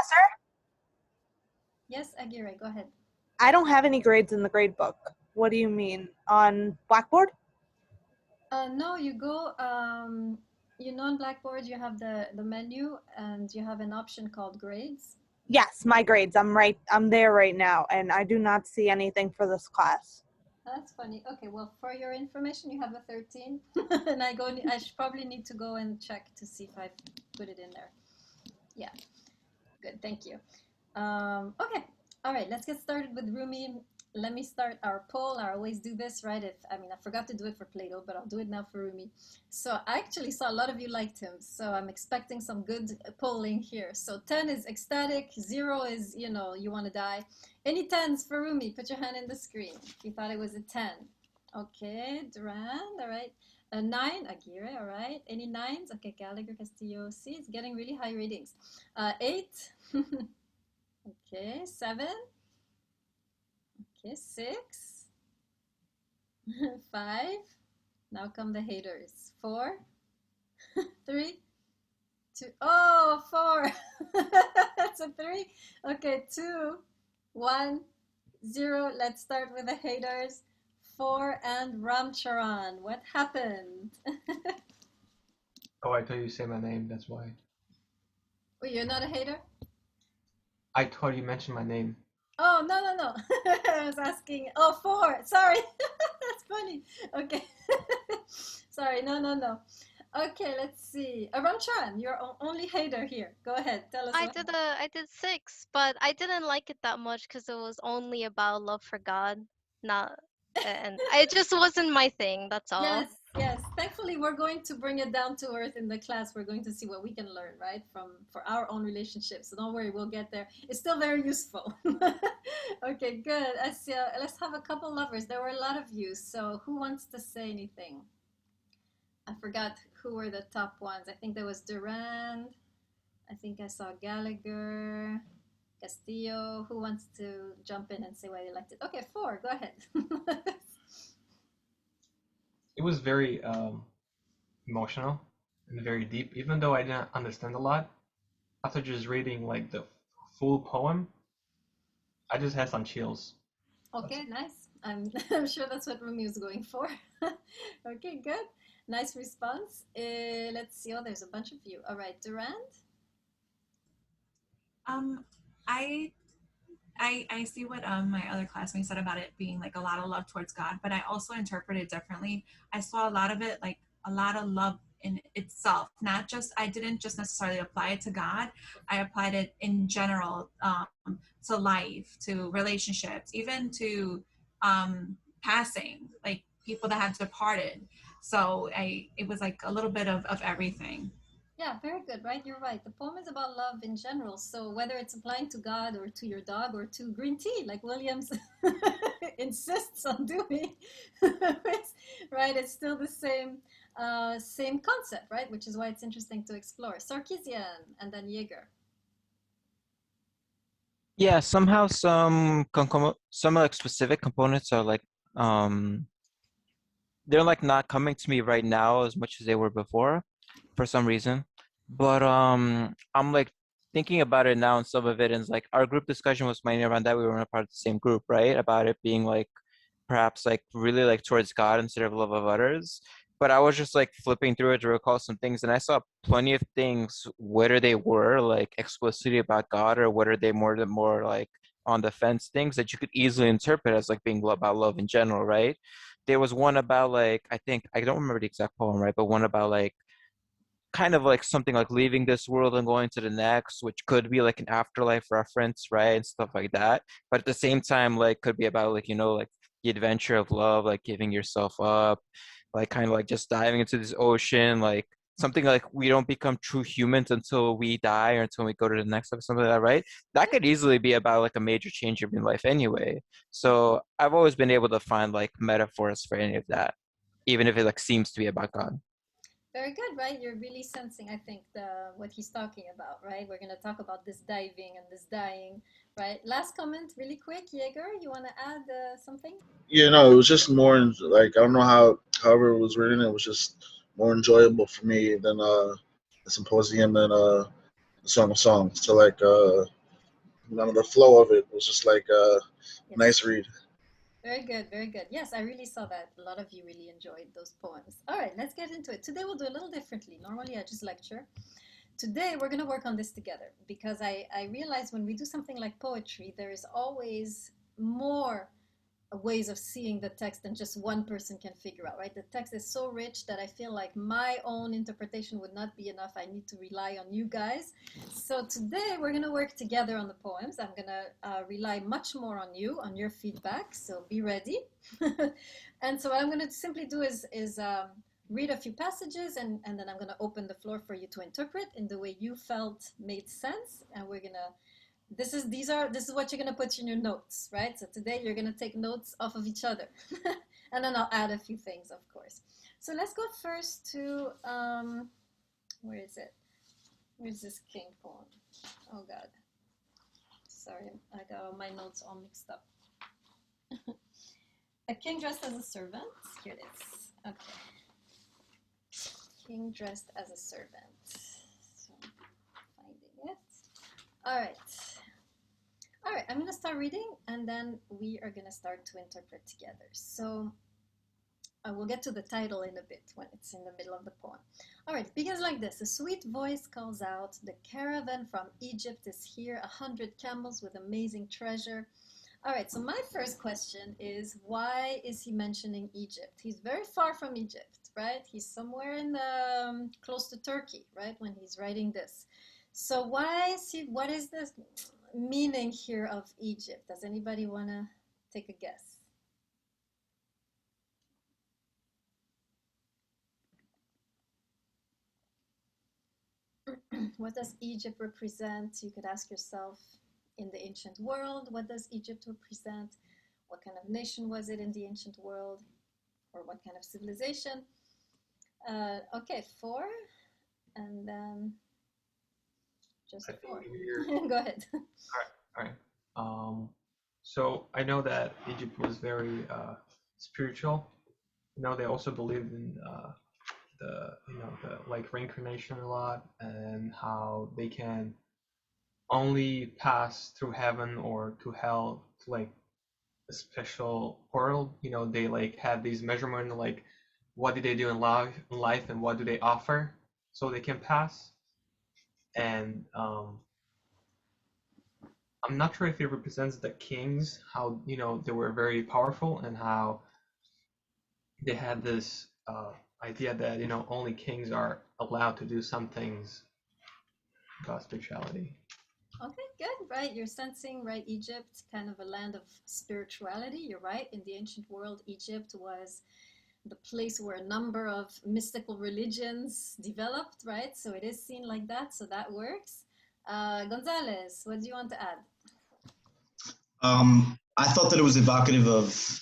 Professor, Yes, Aguirre, go ahead. I don't have any grades in the grade book. What do you mean? On Blackboard? No, you go, on Blackboard, you have the menu and you have an option called grades. Yes, my grades. I'm there right now, and I do not see anything for this class. That's funny. Okay, well, for your information, you have a 13, and I should probably need to go and check to see if I put it in there. Yeah, good, thank you. Okay, all right, let's get started with Rumi. Let me start our poll. I always do this, right? I forgot to do it for Plato, but I'll do it now for Rumi. So I actually saw a lot of you liked him, so I'm expecting some good polling here. So 10 is ecstatic, 0 is, you want to die. Any 10s for Rumi? Put your hand in the screen if you thought it was a 10. Okay, Durand, all right. A 9, Aguirre, all right. Any 9s? Okay, Gallagher, Castillo, see, it's getting really high ratings. 8. Okay, 7. Okay, 6. 5. Now come the haters. 4. 3. 2. Oh, 4. That's a 3. Okay, 2. 1. 0. Let's start with the haters. 4 and Ramcharan. What happened? Oh, I thought you say my name, that's why. Oh, you're not a hater? I thought you mentioned my name. Oh, no. I was asking. Oh, 4. Sorry. That's funny. Okay. Sorry. No. Okay, let's see. Ramcharan, you're only hater here. Go ahead. Tell us what happened. I did 6, but I didn't like it that much because it was only about love for God, not, and it just wasn't my thing. That's all. Yes. Thankfully, we're going to bring it down to earth in the class. We're going to see what we can learn, right, for our own relationships. So don't worry, we'll get there. It's still very useful. Okay, good. Let's have a couple lovers. There were a lot of you. So who wants to say anything? I forgot who were the top ones. I think there was Durand. I think I saw Gallagher, Castillo. Who wants to jump in and say why they liked it? Okay, 4. Go ahead. It was very emotional and very deep, even though I didn't understand a lot. After just reading like the full poem, I just had some chills. Okay, nice. I'm sure that's what Rumi was going for. Okay, good. Nice response. Let's see. Oh, there's a bunch of you. All right, Durand. I see what my other classmates said about it being like a lot of love towards God, but I also interpret it differently. I saw a lot of it like a lot of love in itself, not just, I didn't just necessarily apply it to God. I applied it in general to life, to relationships, even to passing, like people that had departed. So it was like a little bit of everything. Yeah, very good, right? You're right. The poem is about love in general. So whether it's applying to God or to your dog or to green tea, like Williams insists on doing, right? It's still the same concept, right? Which is why it's interesting to explore. Sarkisian and then Jaeger. Yeah, somehow some like specific components are like they're like not coming to me right now as much as they were before for some reason. But I'm like thinking about it now, and some of it is like our group discussion was mainly around that we were in a part of the same group, right? About it being like perhaps like really like towards God instead of love of others. But I was just like flipping through it to recall some things, and I saw plenty of things, whether they were like explicitly about God or whether they more like on the fence things that you could easily interpret as like being about love in general, right? There was one about like I think I don't remember the exact poem, right? But one about like kind of like something like leaving this world and going to the next, which could be like an afterlife reference, right? And stuff like that. But at the same time, like could be about like, like the adventure of love, like giving yourself up, like kind of like just diving into this ocean, like something like we don't become true humans until we die or until we go to the next life, something like that, right? That could easily be about like a major change in your life anyway. So I've always been able to find like metaphors for any of that, even if it like seems to be about God. Very good, right? You're really sensing, I think, what he's talking about, right? We're going to talk about this diving and this dying, right? Last comment, really quick, Jaeger, you want to add something? Yeah, no, it was just more like I don't know however it was written. It was just more enjoyable for me than the symposium and Song of Songs. So like the flow of it was just like a Yes. nice read. Very good, very good. Yes, I really saw that. A lot of you really enjoyed those poems. All right, let's get into it. Today we'll do a little differently. Normally I just lecture. Today we're going to work on this together because I realize when we do something like poetry, there is always more ways of seeing the text than just one person can figure out, right? The text is so rich that I feel like my own interpretation would not be enough. I need to rely on you guys. So today we're going to work together on the poems. I'm going to rely much more on you, on your feedback. So be ready. And so what I'm going to simply do is read a few passages and then I'm going to open the floor for you to interpret in the way you felt made sense. And we're going to this is what you're gonna put in your notes, right? So today you're gonna take notes off of each other, and then I'll add a few things, of course. So let's go first to where is it? Where's this king poem? Oh God, sorry, I got all my notes all mixed up. A king dressed as a servant. Here it is. Okay, king dressed as a servant. So finding it. All right. All right, I'm going to start reading and then we are going to start to interpret together. So I will get to the title in a bit when it's in the middle of the poem. All right, it begins like this. A sweet voice calls out, the caravan from Egypt is here, 100 camels with amazing treasure. All right, so my first question is, why is he mentioning Egypt? He's very far from Egypt, right? He's somewhere in the, close to Turkey, right, when he's writing this. So what is the meaning here of Egypt? Does anybody want to take a guess? What does Egypt represent? You could ask yourself, in the ancient world, what does Egypt represent? What kind of nation was it in the ancient world? Or what kind of civilization? Okay, 4, and then just I 4. think we're Go ahead. all right. So I know that Egypt was very spiritual. They also believed in the like reincarnation a lot, and how they can only pass through heaven or to hell to like a special portal. They like have these measurement, like what did they do in life and what do they offer so they can pass. And I'm not sure if it represents the kings, how they were very powerful and how they had this idea that only kings are allowed to do some things about spirituality. Okay, good, right? You're sensing, right? Egypt, kind of a land of spirituality. You're right. In the ancient world, Egypt was the place where a number of mystical religions developed, right? So it is seen like that. So that works. Gonzalez, what do you want to add? I thought that it was evocative of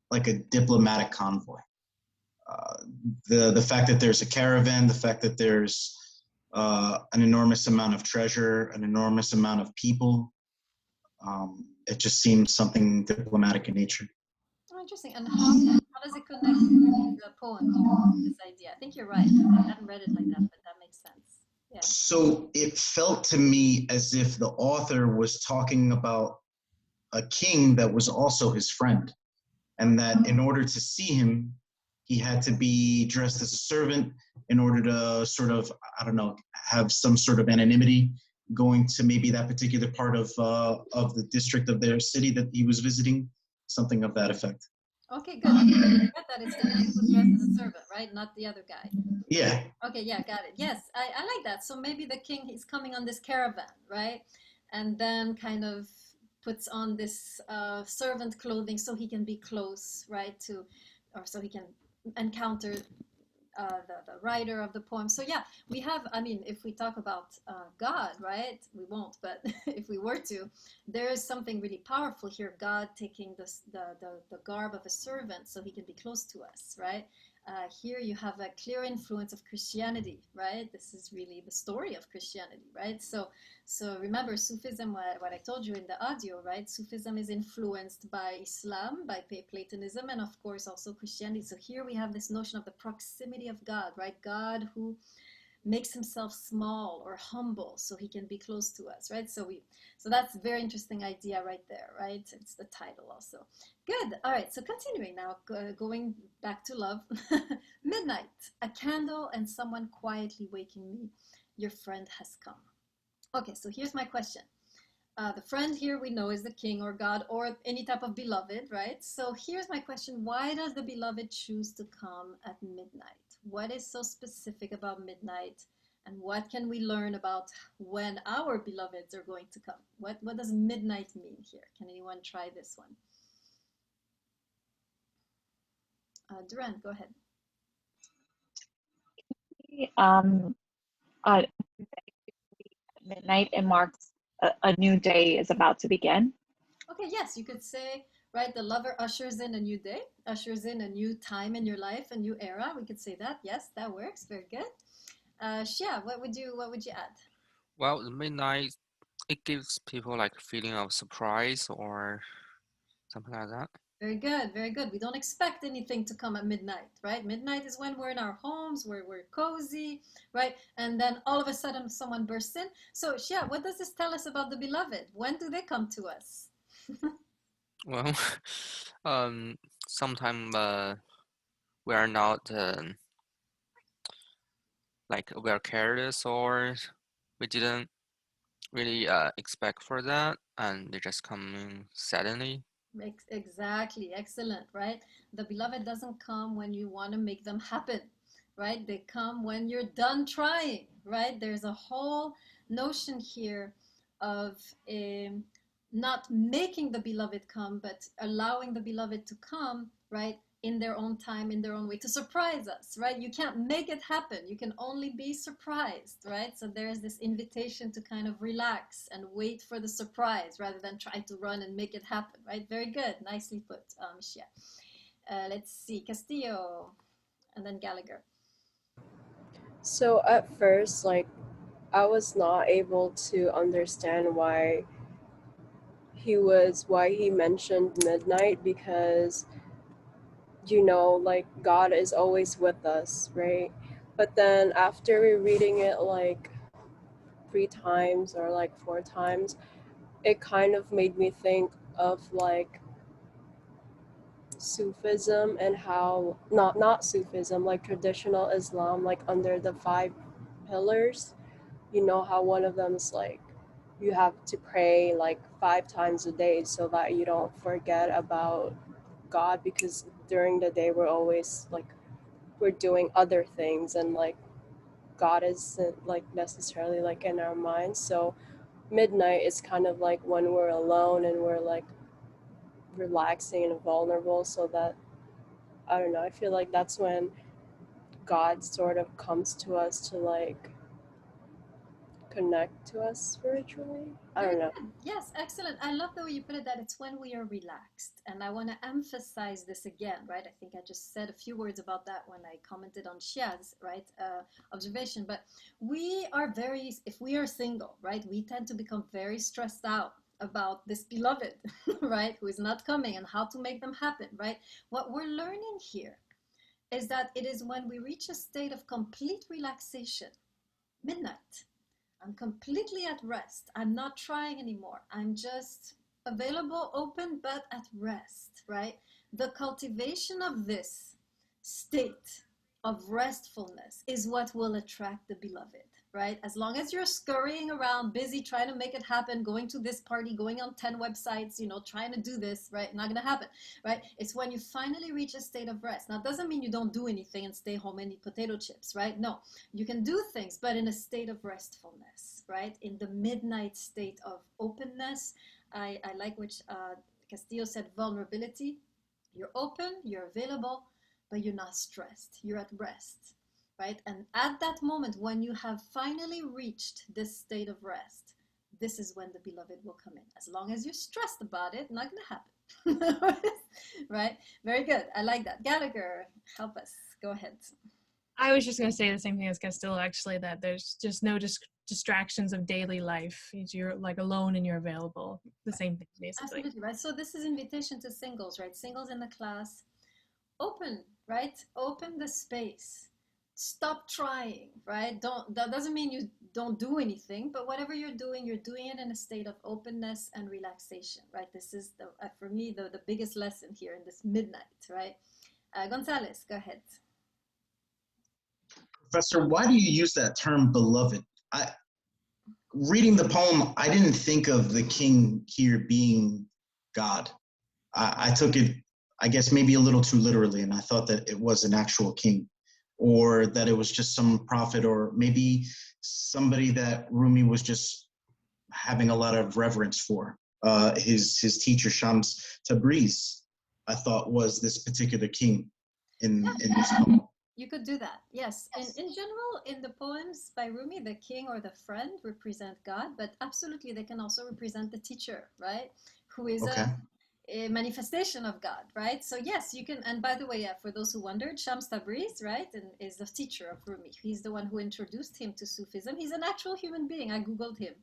like a diplomatic convoy. The fact that there's a caravan, the fact that there's an enormous amount of treasure, an enormous amount of people. It just seems something diplomatic in nature. Oh, interesting. And how does it connect to the poem, this idea? I think you're right. I hadn't read it like that, but that makes sense. Yeah. So it felt to me as if the author was talking about a king that was also his friend, and that in order to see him, he had to be dressed as a servant in order to sort of, I don't know, have some sort of anonymity going to maybe that particular part of the district of their city that he was visiting, something of that effect. Okay, good. I get that it's the king who's dressed as a servant, right? Not the other guy. Yeah. Okay, yeah, got it. Yes, I like that. So maybe the king is coming on this caravan, right? And then kind of puts on this servant clothing so he can be close, right? Or so he can encounter the writer of the poem. So yeah, we have, I mean, if we talk about God, right? We won't, but if we were to, there is something really powerful here. God taking the garb of a servant so he can be close to us, right? Here you have a clear influence of Christianity, right? This is really the story of Christianity, right? So remember, Sufism, what I told you in the audio, right? Sufism is influenced by Islam, by Platonism, and of course also Christianity. So here we have this notion of the proximity of God, right? God who makes himself small or humble so he can be close to us, right? So that's a very interesting idea right there, right? It's the title also. Good. All right. So continuing now, going back to love. Midnight, a candle and someone quietly waking me. Your friend has come. Okay, so here's my question. The friend here we know is the king or God or any type of beloved, right? So here's my question. Why does the beloved choose to come at midnight? What is so specific about midnight? And what can we learn about when our beloveds are going to come? What does midnight mean here? Can anyone try this one? Duran, go ahead. Um, at midnight, it marks a new day is about to begin. Okay, yes, you could say, right, the lover ushers in a new day, ushers in a new time in your life, a new era. We could say that. Yes, that works. Very good. Shia, what would you add? Well, the midnight, it gives people like a feeling of surprise or something like that. Very good, very good. We don't expect anything to come at midnight, right? Midnight is when we're in our homes, where we're cozy, right? And then all of a sudden someone bursts in. So, Shia, what does this tell us about the beloved? When do they come to us? Well, sometimes we are not like we are careless or we didn't really expect for that, and they just come in suddenly. Exactly, excellent, right? The beloved doesn't come when you want to make them happen, right? They come when you're done trying, right? There's a whole notion here of not making the beloved come, but allowing the beloved to come, right? In their own time, in their own way, to surprise us, right? You can't make it happen. You can only be surprised, right? So there's this invitation to kind of relax and wait for the surprise rather than try to run and make it happen, right? Very good. Nicely put, Shia. Let's see, Castillo, and then Gallagher. So at first, like, I was not able to understand why he mentioned midnight, because like God is always with us, right? But then after reading it like 3 times or like 4 times, it kind of made me think of like Sufism, and how not Sufism, like traditional Islam, like under the 5 pillars, how one of them is like you have to pray like 5 times a day so that you don't forget about God, because during the day we're doing other things, and like God isn't like necessarily like in our minds. So midnight is kind of like when we're alone and we're like relaxing and vulnerable, so that I don't know, I feel like that's when God sort of comes to us to like connect to us spiritually. I don't know. Yes, excellent. I love the way you put it, that it's when we are relaxed. And I want to emphasize this again, right? I think I just said a few words about that when I commented on Shia's, right, observation. But if we are single, right, we tend to become very stressed out about this beloved, right, who is not coming and how to make them happen, right? What we're learning here is that it is when we reach a state of complete relaxation, midnight, I'm completely at rest. I'm not trying anymore. I'm just available, open, but at rest, right? The cultivation of this state of restfulness is what will attract the beloved, right? As long as you're scurrying around, busy trying to make it happen, going to this party, going on 10 websites, trying to do this, right? Not going to happen, right? It's when you finally reach a state of rest. Now, it doesn't mean you don't do anything and stay home and eat potato chips, right? No, you can do things, but in a state of restfulness, right? In the midnight state of openness. I like which Castillo said, vulnerability. You're open, you're available, but you're not stressed. You're at rest, right? And at that moment, when you have finally reached this state of rest, this is when the beloved will come in. As long as you're stressed about it, not going to happen. Right? Very good. I like that. Gallagher, help us. Go ahead. I was just going to say the same thing as Castillo, actually, that there's just no distractions of daily life. You're like alone and you're available. The same thing, basically. Absolutely, right? So this is invitation to singles, right? Singles in the class. Open, right? Open the space. stop trying, right? That doesn't mean you don't do anything, but whatever you're doing it in a state of openness and relaxation, right? This is for me the biggest lesson here in this midnight, right? Gonzalez, go ahead. Professor, why do you use that term beloved? Reading the poem, I didn't think of the king here being God. I took it, I guess, maybe a little too literally, and I thought that it was an actual king, or that it was just some prophet, or maybe somebody that Rumi was just having a lot of reverence for. His teacher, Shams Tabriz, I thought was this particular king in this poem. You could do that, yes. And in general, in the poems by Rumi, the king or the friend represent God, but absolutely they can also represent the teacher, right? Who is a manifestation of God, right? So yes, you can. And by the way, for those who wondered, Shams Tabriz, right, and is the teacher of Rumi. He's the one who introduced him to Sufism. He's an actual human being. I googled him.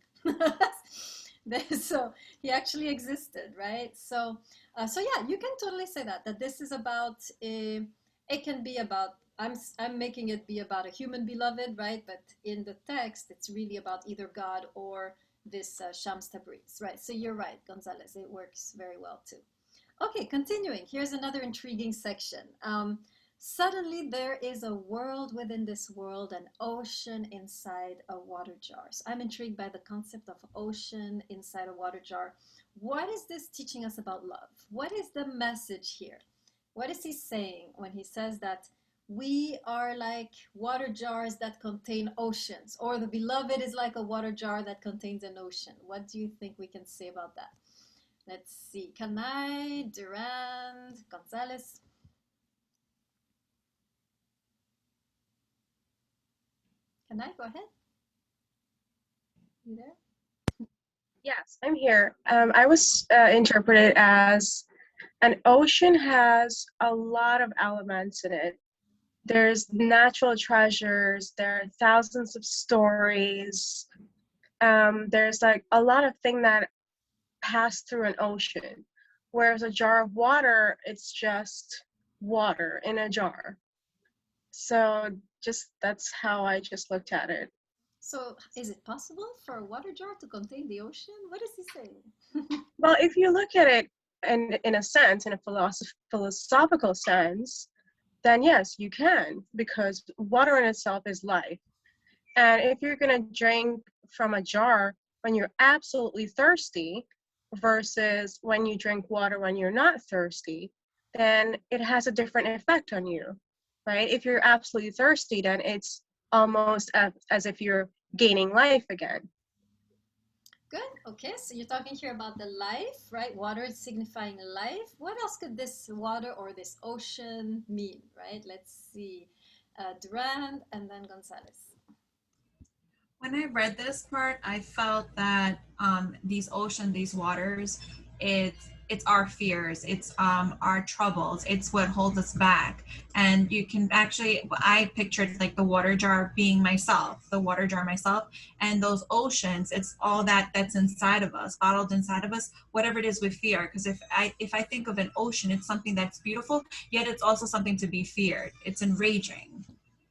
So he actually existed, right? So yeah, you can totally say that this is about it can be about, I'm making it be about a human beloved, right? But in the text, it's really about either God or this Shams Tabriz, right? So you're right, Gonzalez, it works very well too. Okay, continuing, here's another intriguing section. Suddenly there is a world within this world, an ocean inside a water jar. So I'm intrigued by the concept of ocean inside a water jar. What is this teaching us about love? What is the message here? What is he saying when he says that we are like water jars that contain oceans, or the beloved is like a water jar that contains an ocean? What do you think we can say about that? Let's see. Kanai, Durand, Gonzalez. Kanai, go ahead. You there? Yes, I'm here. I was interpreted as an ocean has a lot of elements in it. There's natural treasures, there are thousands of stories. There's like a lot of things that pass through an ocean. Whereas a jar of water, it's just water in a jar. So just that's how I just looked at it. So is it possible for a water jar to contain the ocean? What is he saying? Well, if you look at it in a sense, in a philosophical sense, then yes, you can, because water in itself is life. And if you're going to drink from a jar when you're absolutely thirsty versus when you drink water when you're not thirsty, then it has a different effect on you, right? If you're absolutely thirsty, then it's almost as if you're gaining life again. Good. Okay, so you're talking here about the life, right? Water is signifying life. What else could this water or this ocean mean, right? Let's see. Durand and then Gonzalez. When I read this part, I felt that these waters, it's our fears, it's our troubles, it's what holds us back. And you can actually, I pictured like the water jar being myself, and those oceans, it's all that's inside of us, bottled inside of us, whatever it is we fear. Because if I think of an ocean, it's something that's beautiful, yet it's also something to be feared. It's enraging.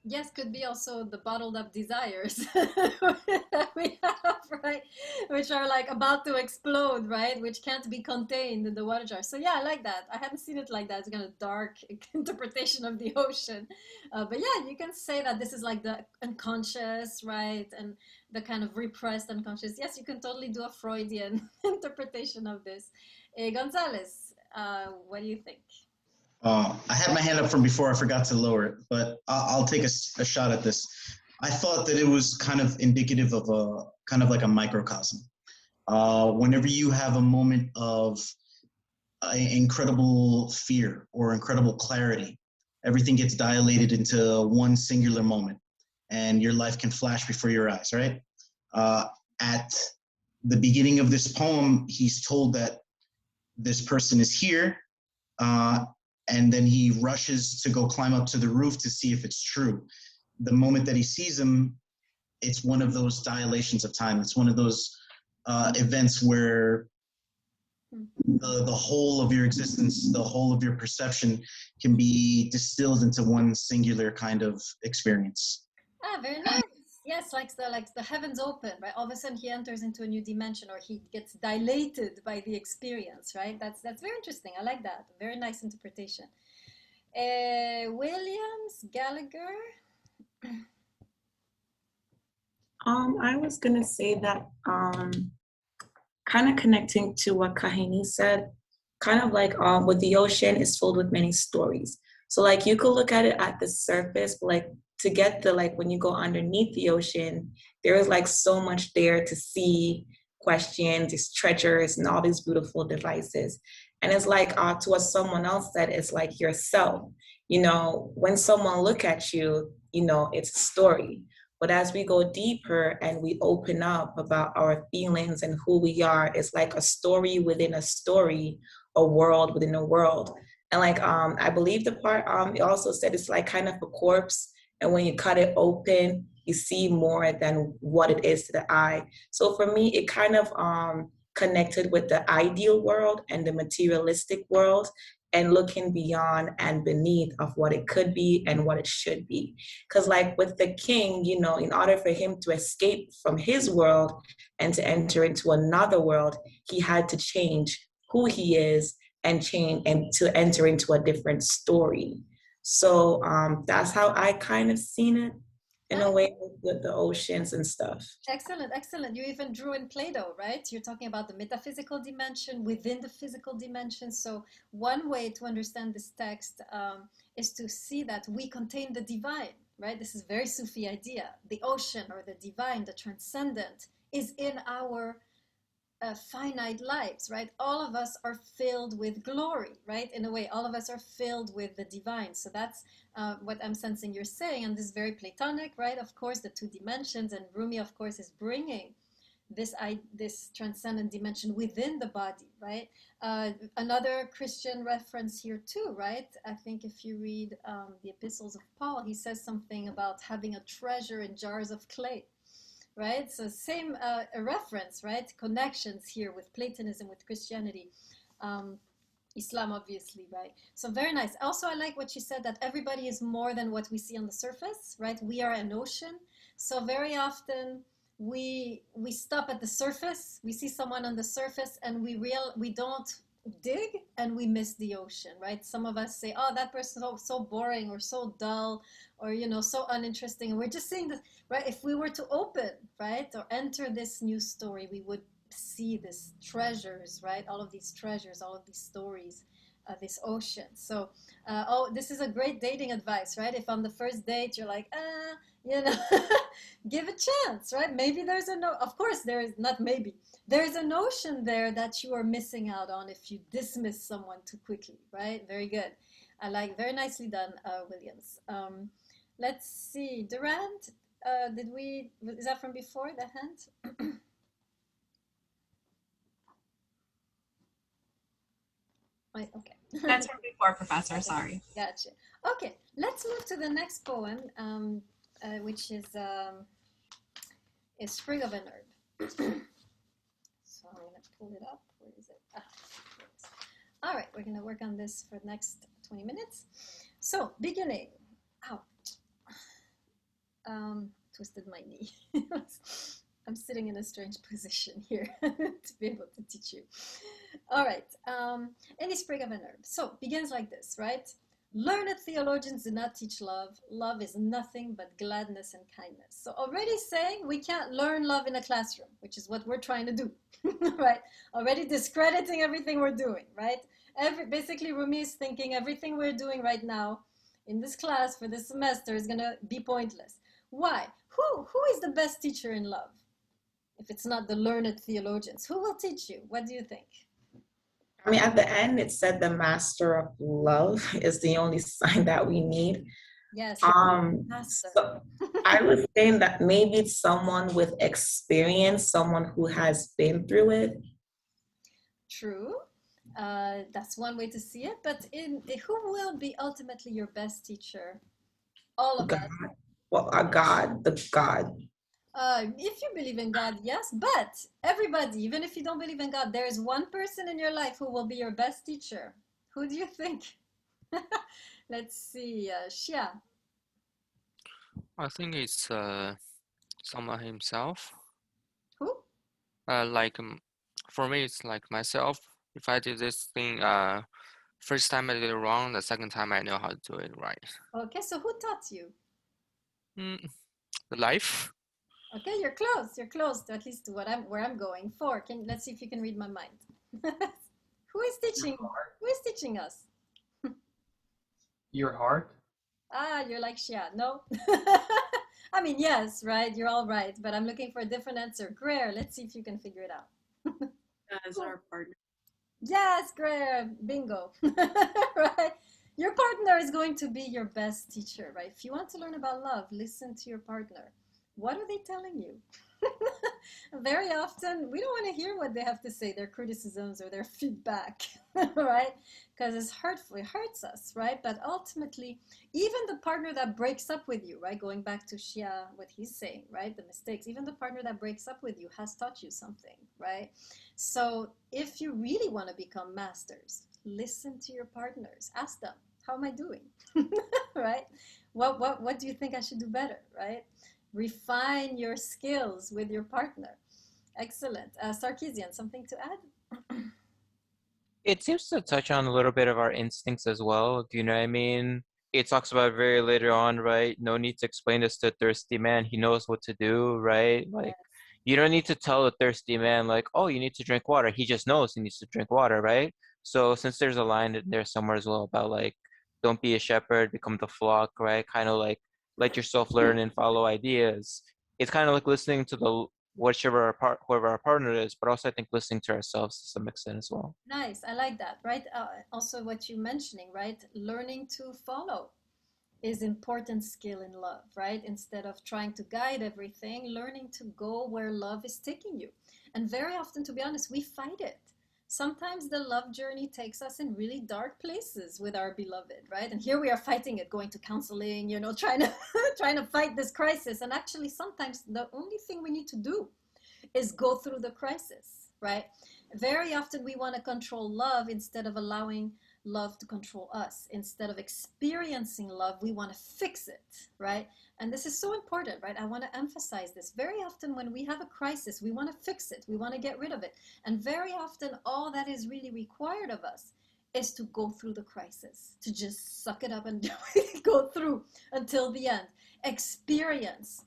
Yes, could be also the bottled up desires that we have, right? Which are like about to explode, right? Which can't be contained in the water jar. So yeah, I like that. I hadn't seen it like that. It's kind of dark interpretation of the ocean. But yeah, you can say that this is like the unconscious, right? And the kind of repressed unconscious. Yes, you can totally do a Freudian interpretation of this. Gonzalez, what do you think? I had my hand up from before. I forgot to lower it, but I'll take a shot at this. I thought that it was kind of indicative of a kind of like a microcosm. Whenever you have a moment of incredible fear or incredible clarity, everything gets dilated into one singular moment, and your life can flash before your eyes, right? At the beginning of this poem, he's told that this person is here, and then he rushes to go climb up to the roof to see if it's true. The moment that he sees him, it's one of those dilations of time. It's one of those events where the whole of your existence, the whole of your perception can be distilled into one singular kind of experience. Ah, very nice. Yes, like the heavens open, right? All of a sudden he enters into a new dimension, or he gets dilated by the experience, right? That's very interesting. I like that. Very nice interpretation. Williams, Gallagher. I was gonna say that kind of connecting to what Kahini said, kind of like with the ocean is filled with many stories. So like you could look at it at the surface, but like to get the like when you go underneath the ocean, there is like so much there to see, questions, these treasures, and all these beautiful devices. And it's like to what someone else said, it's like yourself. You know, when someone look at you, you know, it's a story. But as we go deeper and we open up about our feelings and who we are, it's like a story within a story, a world within a world. And like I believe the part it also said it's like kind of a corpse, and when you cut it open, you see more than what it is to the eye. So for me, it kind of connected with the ideal world and the materialistic world, and looking beyond and beneath of what it could be and what it should be. Because like with the king, you know, in order for him to escape from his world and to enter into another world, he had to change who he is and change and to enter into a different story. So that's how I kind of seen it in a way with the oceans and stuff. Excellent, excellent. You even drew in Plato, right? You're talking about the metaphysical dimension within the physical dimension. So one way to understand this text is to see that we contain the divine, right? This is a very Sufi idea. The ocean or the divine, the transcendent, is in our finite lives, right? All of us are filled with glory, right? In a way, all of us are filled with the divine. So that's what I'm sensing you're saying, and this is very Platonic, right? Of course, the two dimensions, and Rumi, of course, is bringing this transcendent dimension within the body, right? Another Christian reference here too, right? I think if you read the epistles of Paul, he says something about having a treasure in jars of clay, right? So same a reference, right? Connections here with Platonism, with Christianity, Islam, obviously, right? So very nice. Also, I like what you said, that everybody is more than what we see on the surface, right? We are an ocean. So very often we stop at the surface. We see someone on the surface and we don't dig, and we miss the ocean, right? Some of us say, oh, that person is so boring or so dull, or so uninteresting, and we're just seeing this, right? If we were to open, right, or enter this new story, we would see these treasures, right? All of these treasures, all of these stories, this ocean. So this is a great dating advice, right? If on the first date you're like, give a chance, right? Maybe there's of course there is, not maybe, there's an ocean there that you are missing out on if you dismiss someone too quickly, right? Very good. I like, very nicely done, Williams. Let's see, Durand, is that from before, the hand? Okay. That's from before, Professor, sorry. Gotcha. Okay, let's move to the next poem, which is Spring of a Herb. So I'm going to pull it up. Where is it? Here it is. All right, we're going to work on this for the next 20 minutes. So, beginning. Ow. Twisted my knee. I'm sitting in a strange position here to be able to teach you. All right, any spring of an herb. So, begins like this, right? Learned theologians do not teach love. Love is nothing but gladness and kindness. So already saying we can't learn love in a classroom, which is what we're trying to do, right? Already discrediting everything we're doing, right? Basically, Rumi is thinking everything we're doing right now in this class for this semester is going to be pointless. Why? Who is the best teacher in love? If it's not the learned theologians, who will teach you? What do you think? I mean, at the end, it said the master of love is the only sign that we need. Yes. So I was saying that maybe it's someone with experience, someone who has been through it. True. That's one way to see it. But who will be ultimately your best teacher? All of God. us. Well, a God, the God. If you believe in God, yes, but everybody, even if you don't believe in God, there is one person in your life who will be your best teacher. Who do you think? Let's see, Xia. I think it's someone himself. Who? Like for me, it's like myself. If I did this thing, first time I did it wrong, the second time I know how to do it right. Okay, so who taught you? The life. Okay, you're close. You're close to at least to where I'm going for. Let's see if you can read my mind. Who is teaching? Who is teaching us? Your heart? Ah, you're like Xia. No. I mean, yes, right? You're all right, but I'm looking for a different answer. Greer, let's see if you can figure it out. As our partner. Yes, Greer, bingo. Right? Your partner is going to be your best teacher, right? If you want to learn about love, listen to your partner. What are they telling you? Very often, we don't want to hear what they have to say, their criticisms or their feedback, right? Because it's hurtful, it hurts us, right? But ultimately, even the partner that breaks up with you, right? Going back to Xia, what he's saying, right? The mistakes, even the partner that breaks up with you has taught you something, right? So if you really want to become masters, listen to your partners. Ask them, how am I doing? Right? What do you think I should do better, right? Refine your skills with your partner. Excellent. Sarkeesian, something to add? It seems to touch on a little bit of our instincts as well. Do you know what I mean? It talks about very later on, right? No need to explain this to a thirsty man. He knows what to do, right? Like, you don't need to tell a thirsty man, like, oh, you need to drink water. He just knows he needs to drink water, right? So, since there's a line in there somewhere as well about, like, don't be a shepherd, become the flock, right? Kind of like, let yourself learn and follow ideas. It's kind of like listening to the whoever our partner is, but also I think listening to ourselves to some extent as well. Nice. I like that, right? Also, what you're mentioning, right? Learning to follow is important skill in love, right? Instead of trying to guide everything, learning to go where love is taking you. And very often, to be honest, we fight it. Sometimes the love journey takes us in really dark places with our beloved, right? And here we are fighting it, going to counseling, trying to trying to fight this crisis. And actually, sometimes the only thing we need to do is go through the crisis, right? Very often we want to control love instead of allowing love to control us. Instead of experiencing love, we want to fix it, right? And this is so important, right? I want to emphasize this. Very often when we have a crisis, we want to fix it, we want to get rid of it. And very often all that is really required of us is to go through the crisis, to just suck it up and go through until the end. Experience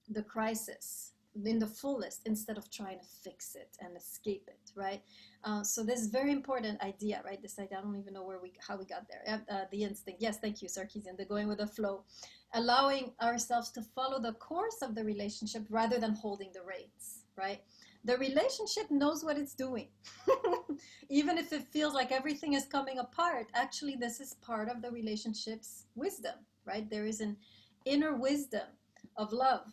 the crisis in the fullest instead of trying to fix it and escape it, right? So this is very important idea, right? This idea, I don't even know how we got there. The instinct, yes, thank you, Sarkeesian, the going with the flow. Allowing ourselves to follow the course of the relationship rather than holding the reins, right? The relationship knows what it's doing. Even if it feels like everything is coming apart, actually this is part of the relationship's wisdom, right? There is an inner wisdom of love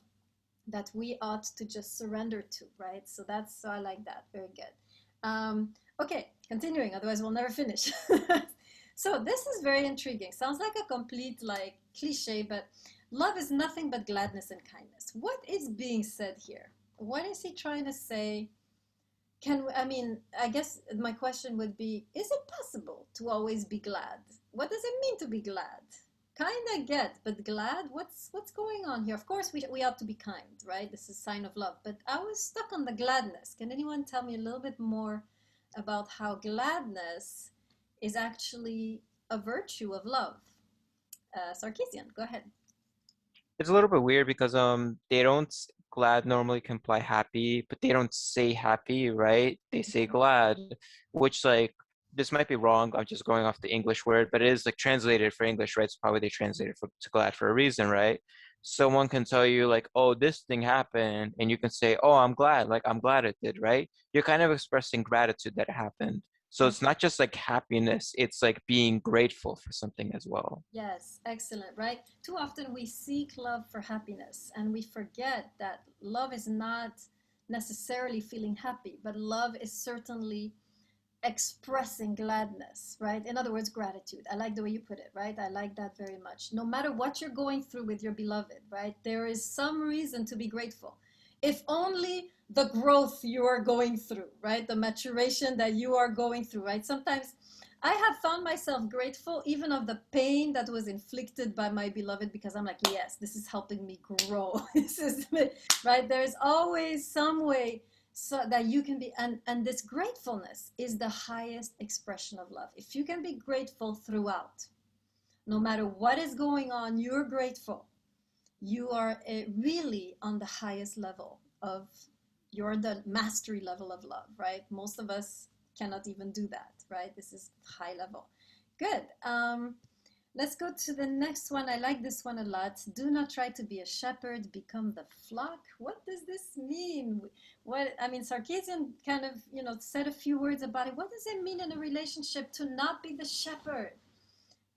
that we ought to just surrender to, right? So I like that. Very good. Okay, continuing, otherwise we'll never finish. So this is very intriguing. Sounds like a complete like cliche, but love is nothing but gladness and kindness. What is being said here? What is he trying to say? I guess my question would be, is it possible to always be glad? What does it mean to be glad? Kind of get, but glad? What's going on here? Of course, we ought to be kind, right? This is a sign of love. But I was stuck on the gladness. Can anyone tell me a little bit more about how gladness is actually a virtue of love? Sarkeesian, go ahead. It's a little bit weird because they don't glad normally can imply happy, but they don't say happy, right? They say glad, which like this might be wrong. I'm just going off the English word, but it is like translated for English, right? So probably they translated to glad for a reason, right? Someone can tell you like, oh, this thing happened, and you can say, oh, I'm glad, like I'm glad it did, right? You're kind of expressing gratitude that it happened. So it's not just like happiness, it's like being grateful for something as well. Yes, excellent, right? Too often we seek love for happiness and we forget that love is not necessarily feeling happy, but love is certainly expressing gladness, right? In other words, gratitude. I like the way you put it, right? I like that very much. No matter what you're going through with your beloved, right? There is some reason to be grateful. if only the growth you are going through, right? The maturation that you are going through, right? Sometimes I have found myself grateful even of the pain that was inflicted by my beloved, because I'm like, yes, this is helping me grow. This is right. There's always some way so that you can be, and this gratefulness is the highest expression of love. If you can be grateful throughout, no matter what is going on, you're grateful. You are really on the highest level of, you're the mastery level of love, right? Most of us cannot even do that, right? This is high level. Good. Let's go to the next one. I like this one a lot. Do not try to be a shepherd, become the flock. What does this mean? What, I mean, Sarkisian kind of, said a few words about it. What does it mean in a relationship to not be the shepherd?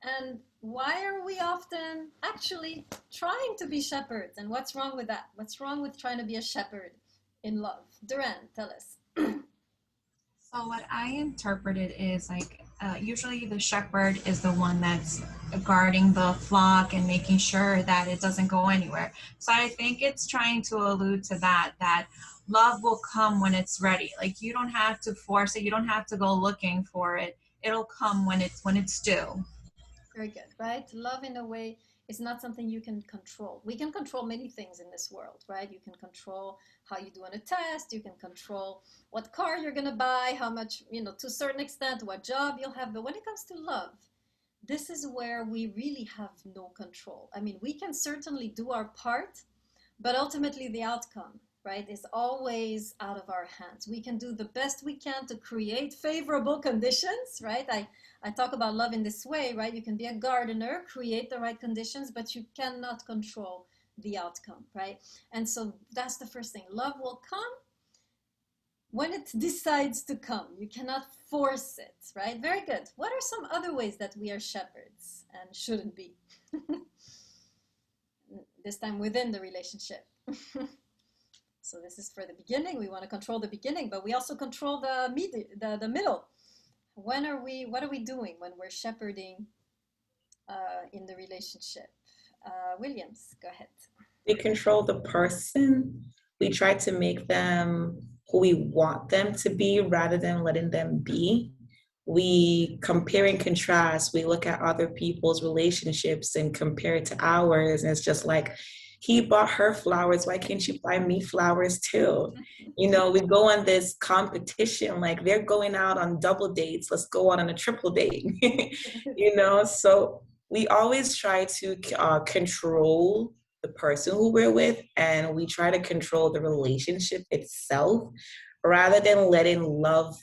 And why are we often actually trying to be shepherds? And what's wrong with that? What's wrong with trying to be a shepherd in love? Duran, tell us. So what I interpreted is like usually the shepherd is the one that's guarding the flock and making sure that it doesn't go anywhere. So I think it's trying to allude to that love will come when it's ready. Like you don't have to force it. You don't have to go looking for it. It'll come when it's due. Very good, right? Love in a way is not something you can control. We can control many things in this world, right? You can control how you do on a test. You can control what car you're going to buy, how much, to a certain extent, what job you'll have. But when it comes to love, this is where we really have no control. I mean, we can certainly do our part, but ultimately the outcome, right, is always out of our hands. We can do the best we can to create favorable conditions, right? I talk about love in this way, right? You can be a gardener, create the right conditions, but you cannot control the outcome, right? And so that's the first thing. Love will come when it decides to come. You cannot force it, right? Very good. What are some other ways that we are shepherds and shouldn't be? This time within the relationship. So this is for the beginning. We want to control the beginning, but we also control the middle. What are we doing when we're shepherding in the relationship? Williams, go ahead. We control the person. We try to make them who we want them to be rather than letting them be. We compare and contrast. We look at other people's relationships and compare it to ours. And it's just like, he bought her flowers. Why can't you buy me flowers too? We go on this competition, like they're going out on double dates. Let's go out on a triple date, So we always try to control the person who we're with, and we try to control the relationship itself rather than letting love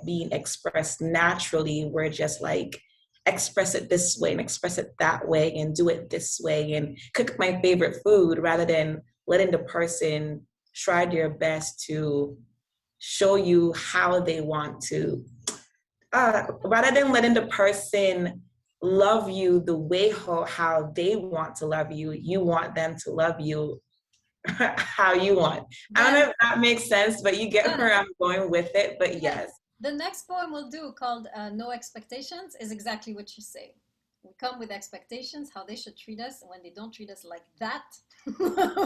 being expressed naturally. We're just like, express it this way and express it that way and do it this way and cook my favorite food, rather than letting the person try their best to show you how they want to, rather than letting the person love you the way how they want to love you. You want them to love you how you want. I don't know if that makes sense, but you get where I'm going with it. But yes. The next poem we'll do, called No Expectations, is exactly what you say. We come with expectations, how they should treat us, and when they don't treat us like that,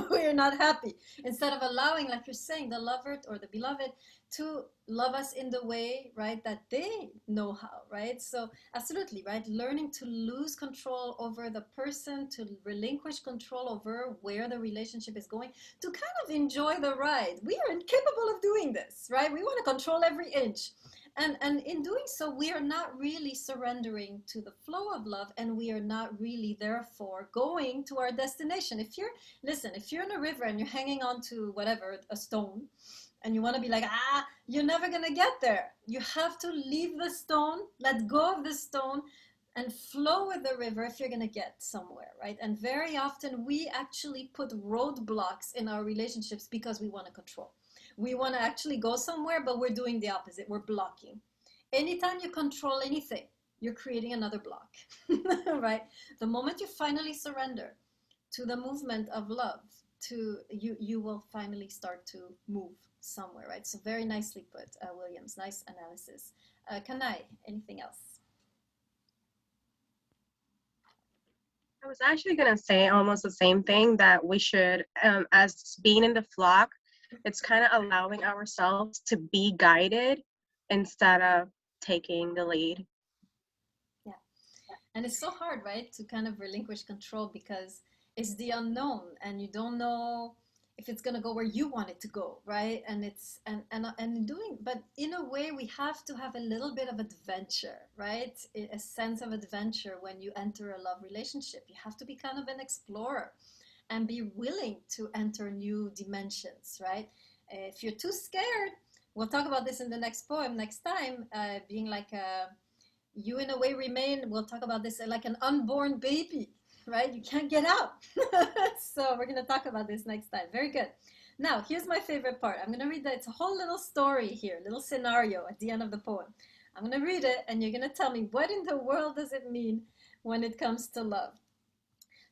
we're not happy. Instead of allowing, like you're saying, the lover or the beloved to love us in the way, right, that they know how, right? So absolutely, right? Learning to lose control over the person, to relinquish control over where the relationship is going, to kind of enjoy the ride. We are incapable of doing this, right? We want to control every inch. And in doing so, we are not really surrendering to the flow of love, and we are not really, therefore, going to our destination. If you're in a river and you're hanging on to whatever, a stone, and you want to be like, you're never going to get there. You have to leave the stone, let go of the stone, and flow with the river if you're going to get somewhere, right? And very often we actually put roadblocks in our relationships because we want to control. We want to actually go somewhere, but we're doing the opposite. We're blocking. Anytime you control anything, you're creating another block, right? The moment you finally surrender to the movement of love, you will finally start to move somewhere, right? So very nicely put, Williams. Nice analysis. Kanai, anything else? I was actually going to say almost the same thing, that we should, as being in the flock, It's kind of allowing ourselves to be guided instead of taking the lead. Yeah. And it's so hard, right, to kind of relinquish control because it's the unknown and you don't know if it's going to go where you want it to go, right? And it's and doing, but in a way we have to have a little bit of adventure, right? A sense of adventure when you enter a love relationship. You have to be kind of an explorer and be willing to enter new dimensions, right? If you're too scared, we'll talk about this in the next poem next time, being like a, you in a way remain, we'll talk about this, like an unborn baby, right? You can't get out. So we're going to talk about this next time. Very good. Now, here's my favorite part. I'm going to read that. It's a whole little story here, little scenario at the end of the poem. I'm going to read it, and you're going to tell me what in the world does it mean when it comes to love.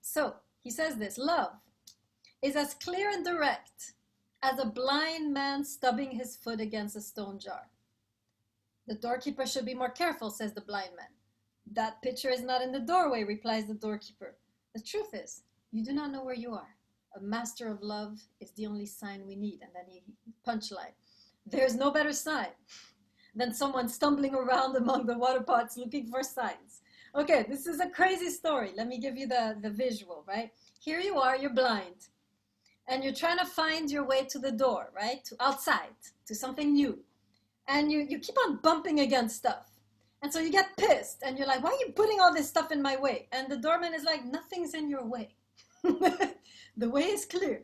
So he says this: love is as clear and direct as a blind man stubbing his foot against a stone jar. The doorkeeper should be more careful, says the blind man. That pitcher is not in the doorway, replies the doorkeeper. The truth is, you do not know where you are. A master of love is the only sign we need. And then he punchline. There's no better sign than someone stumbling around among the water pots looking for signs. Okay, this is a crazy story. Let me give you the visual, right? Here you are, you're blind. And you're trying to find your way to the door, right? To outside, to something new. And you keep on bumping against stuff. And so you get pissed and you're like, why are you putting all this stuff in my way? And the doorman is like, nothing's in your way. The way is clear.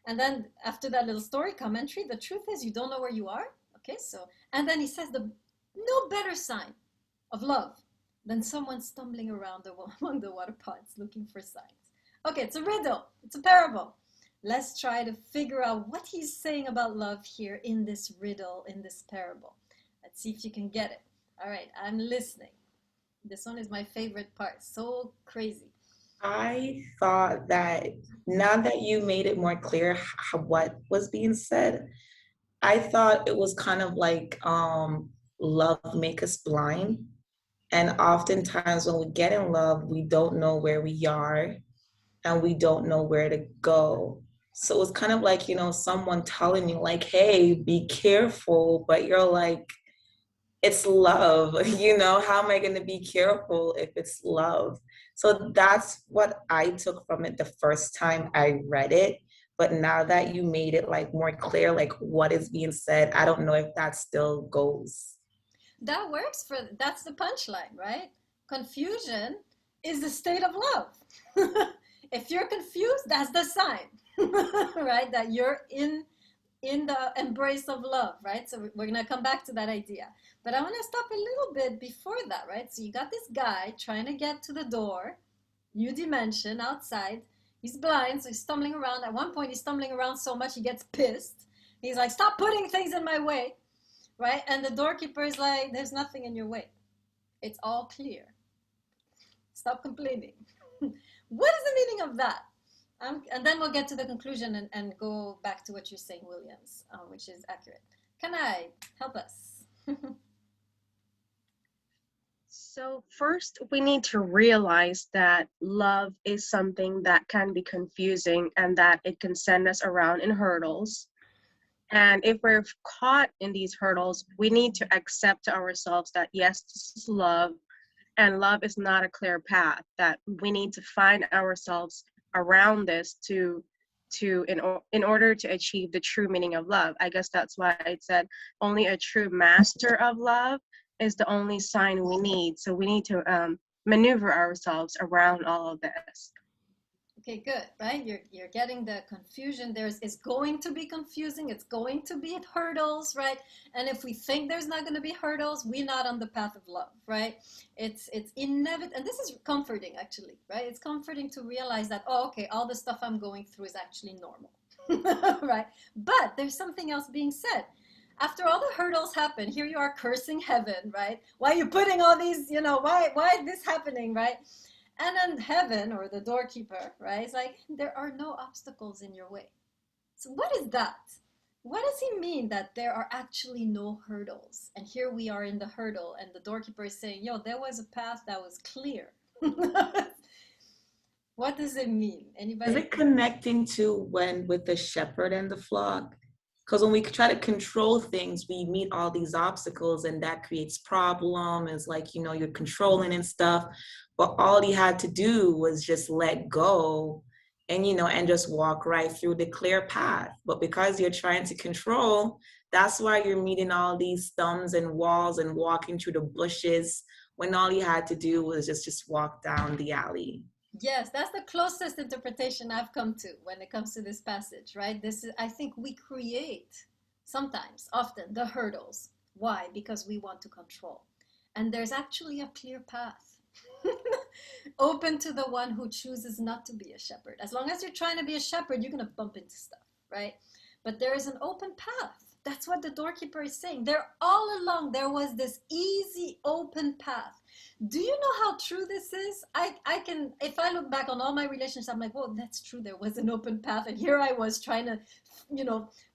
And then after that little story commentary, the truth is you don't know where you are. Okay, so, and then he says no better sign of love than someone stumbling around among the water pots looking for signs. Okay, it's a riddle. It's a parable. Let's try to figure out what he's saying about love here in this riddle, in this parable. Let's see if you can get it. All right, I'm listening. This one is my favorite part. So crazy. I thought that now that you made it more clear what was being said, I thought it was kind of like love make us blind. And oftentimes when we get in love, we don't know where we are and we don't know where to go. So it's kind of like, someone telling you like, hey, be careful, but you're like, it's love, how am I going to be careful if it's love? So that's what I took from it the first time I read it. But now that you made it like more clear, like what is being said, I don't know if that still goes. That works that's the punchline, right? Confusion is the state of love. If you're confused, that's the sign, right? That you're in the embrace of love, right? So we're going to come back to that idea. But I want to stop a little bit before that, right? So you got this guy trying to get to the door, new dimension outside. He's blind, so he's stumbling around. At one point, he's stumbling around so much he gets pissed. He's like, stop putting things in my way, right? And the doorkeeper is like, there's nothing in your way. It's all clear. Stop complaining. What is the meaning of that? And then we'll get to the conclusion and go back to what you're saying, Williams, which is accurate. Can I help us? So first, we need to realize that love is something that can be confusing and that it can send us around in hurdles. And if we're caught in these hurdles, we need to accept to ourselves that yes, this is love, and love is not a clear path, that we need to find ourselves around this in order to achieve the true meaning of love. I guess that's why I said only a true master of love is the only sign we need. So we need to maneuver ourselves around all of this. Okay, good, right? You're getting the confusion. It's going to be confusing. It's going to be hurdles, right? And if we think there's not going to be hurdles, we're not on the path of love, right? It's inevitable, and this is comforting, actually, right? It's comforting to realize that, oh, okay, all the stuff I'm going through is actually normal, right? But there's something else being said. After all the hurdles happen, here you are cursing heaven, right? Why are you putting all these, why is this happening, right? And then heaven, or the doorkeeper, right? It's like, there are no obstacles in your way. So what is that? What does he mean that there are actually no hurdles? And here we are in the hurdle, and the doorkeeper is saying, yo, there was a path that was clear. What does it mean? Anybody? Is it connecting to when with the shepherd and the flock? Because when we try to control things, we meet all these obstacles and that creates problem. It's like, you're controlling and stuff. But all he had to do was just let go and just walk right through the clear path. But because you're trying to control, that's why you're meeting all these thumbs and walls and walking through the bushes when all he had to do was just walk down the alley. Yes, that's the closest interpretation I've come to when it comes to this passage, right? This is, I think we create sometimes, often, the hurdles. Why? Because we want to control. And there's actually a clear path open to the one who chooses not to be a shepherd. As long as you're trying to be a shepherd, you're going to bump into stuff, right? But there is an open path. That's what the doorkeeper is saying. There, all along, there was this easy, open path. Do you know how true this is? I can, if I look back on all my relationships, I'm like, well, that's true. There was an open path. And here I was trying to,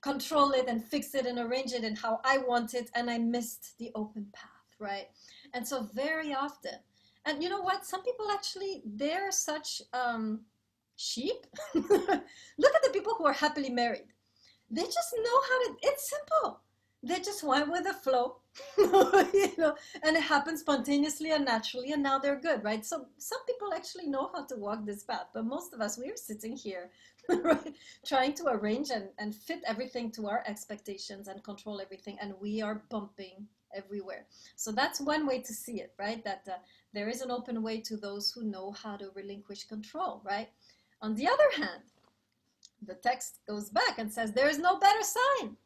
control it and fix it and arrange it and how I want it. And I missed the open path, right? And so very often, and you know what? Some people actually, they're such sheep. Look at the people who are happily married. They just know how to, it's simple. They just went with the flow, and it happens spontaneously and naturally, and now they're good, right? So some people actually know how to walk this path, but most of us, we're sitting here, right, trying to arrange and fit everything to our expectations and control everything, and we are bumping everywhere. So that's one way to see it, right? That there is an open way to those who know how to relinquish control, right? On the other hand, the text goes back and says, there is no better sign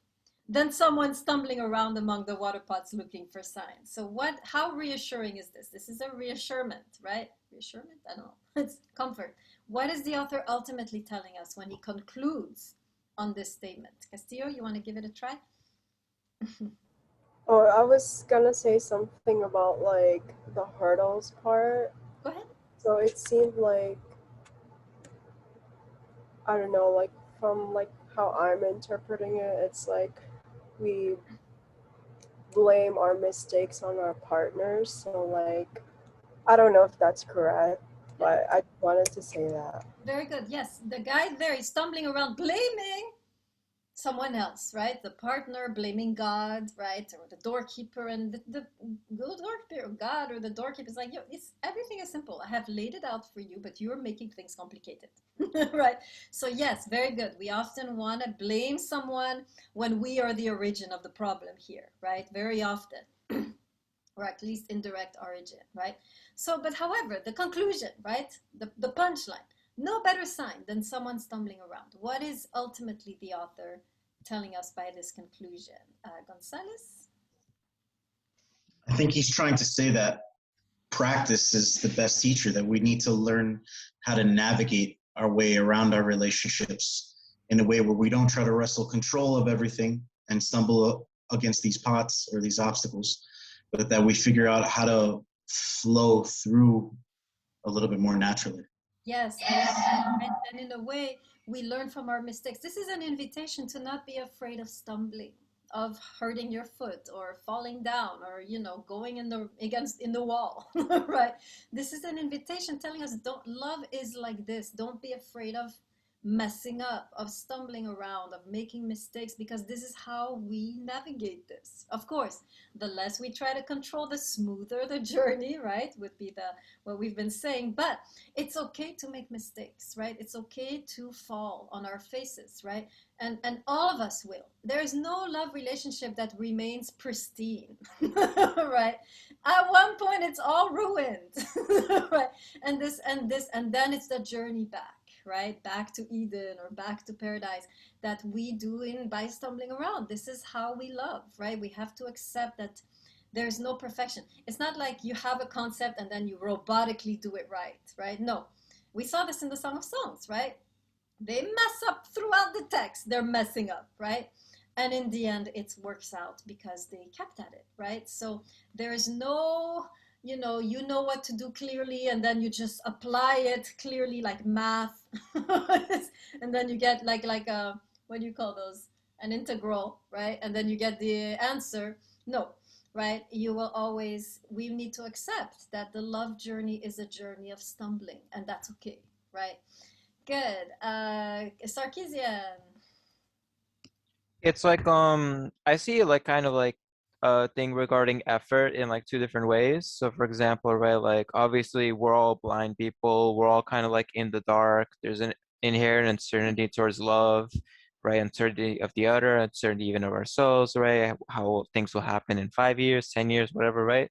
than someone stumbling around among the water pots looking for signs. So how reassuring is this? This is a reassurement, right? Reassurement? I don't know. It's comfort. What is the author ultimately telling us when he concludes on this statement? Castillo, you want to give it a try? Oh, I was gonna say something about like the hurdles part. Go ahead. So it seemed like, I don't know, like from like how I'm interpreting it, it's like we blame our mistakes on our partners. So like, I don't know if that's correct, but I wanted to say that. Very good. Yes, the guy there is stumbling around blaming someone else, right? The partner blaming God, right? Or the doorkeeper, and the doorkeeper, God or the doorkeeper is like, yo, everything is simple. I have laid it out for you, but you're making things complicated, right? So yes, very good. We often want to blame someone when we are the origin of the problem here, right? Very often. Or at least indirect origin, right? So, but however, the conclusion, right? The punchline, no better sign than someone stumbling around. What is ultimately the author telling us by this conclusion? Gonzalez? I think he's trying to say that practice is the best teacher, that we need to learn how to navigate our way around our relationships in a way where we don't try to wrestle control of everything and stumble against these pots or these obstacles, but that we figure out how to flow through a little bit more naturally. Yes, I love that. And in a way, we learn from our mistakes. This is an invitation to not be afraid of stumbling, of hurting your foot or falling down or going in the wall, right? This is an invitation telling us, don't, love is like this. Don't be afraid of messing up, of stumbling around, of making mistakes, because this is how we navigate this. Of course, the less we try to control, the smoother the journey, right? Would be what we've been saying. But it's okay to make mistakes, right? It's okay to fall on our faces, right? And all of us will. There is no love relationship that remains pristine, right? At one point, it's all ruined, right? And then it's the journey back, right? Back to Eden or back to paradise that we do by stumbling around. This is how we love, right? We have to accept that there's no perfection. It's not like you have a concept and then you robotically do it right? No. We saw this in the Song of Songs, right? They mess up throughout the text. They're messing up, right? And in the end, it works out because they kept at it, right? So there is no, you know what to do clearly, and then you just apply it clearly like math. And then you get like a, what do you call those? An integral, right? And then you get the answer. No, right? We need to accept that the love journey is a journey of stumbling, and that's okay, right? Good. Sarkisian. It's like I see like kind of like a thing regarding effort in like two different ways. So for example, right, like obviously we're all blind people, we're all kind of like in the dark. There's an inherent uncertainty towards love, right? Uncertainty of the other, uncertainty even of ourselves, right? How things will happen in 5 years, 10 years, whatever, right?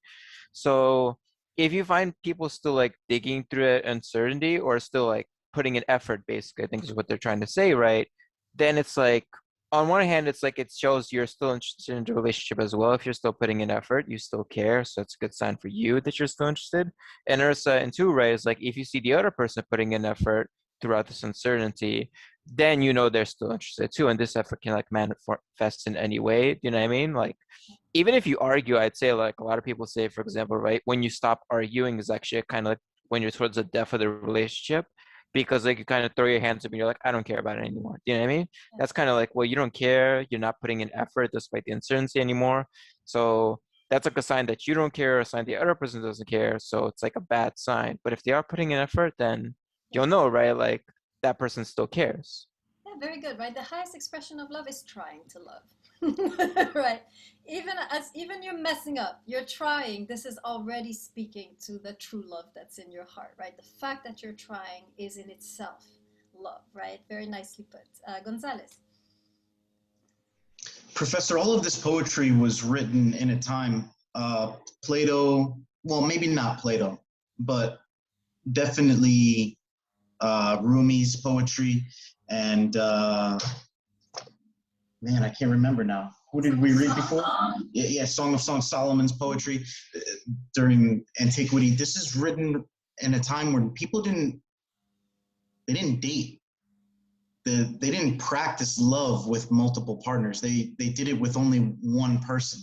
So if you find people still like digging through that uncertainty or still like putting an effort, basically, I think is what they're trying to say, right? Then it's like on one hand, it's like it shows you're still interested in the relationship as well. If you're still putting in effort, you still care. So it's a good sign for you that you're still interested. And Ursa, in two ways, like if you see the other person putting in effort throughout this uncertainty, then you know they're still interested too. And this effort can like manifest in any way. You know what I mean? Like even if you argue, I'd say like a lot of people say, for example, right, when you stop arguing is actually kind of like when you're towards the death of the relationship because like you kind of throw your hands up and you're like, I don't care about it anymore. Do you know what I mean? That's kind of like, well, you don't care. You're not putting in effort despite the uncertainty anymore. So that's like a sign that you don't care, a sign the other person doesn't care. So it's like a bad sign. But if they are putting in effort, then you'll know, right? Like that person still cares. Yeah, very good, right? The highest expression of love is trying to love. Right. Even you're messing up, you're trying. This is already speaking to the true love that's in your heart, right? The fact that you're trying is in itself love, right? Very nicely put. Gonzalez. Professor, all of this poetry was written in a time, Plato, well, maybe not Plato, but definitely Rumi's poetry and man, I can't remember now. Who did we read before? Yeah, Song of Songs, Solomon's poetry during antiquity. This is written in a time when people didn't date. They didn't practice love with multiple partners. They did it with only one person.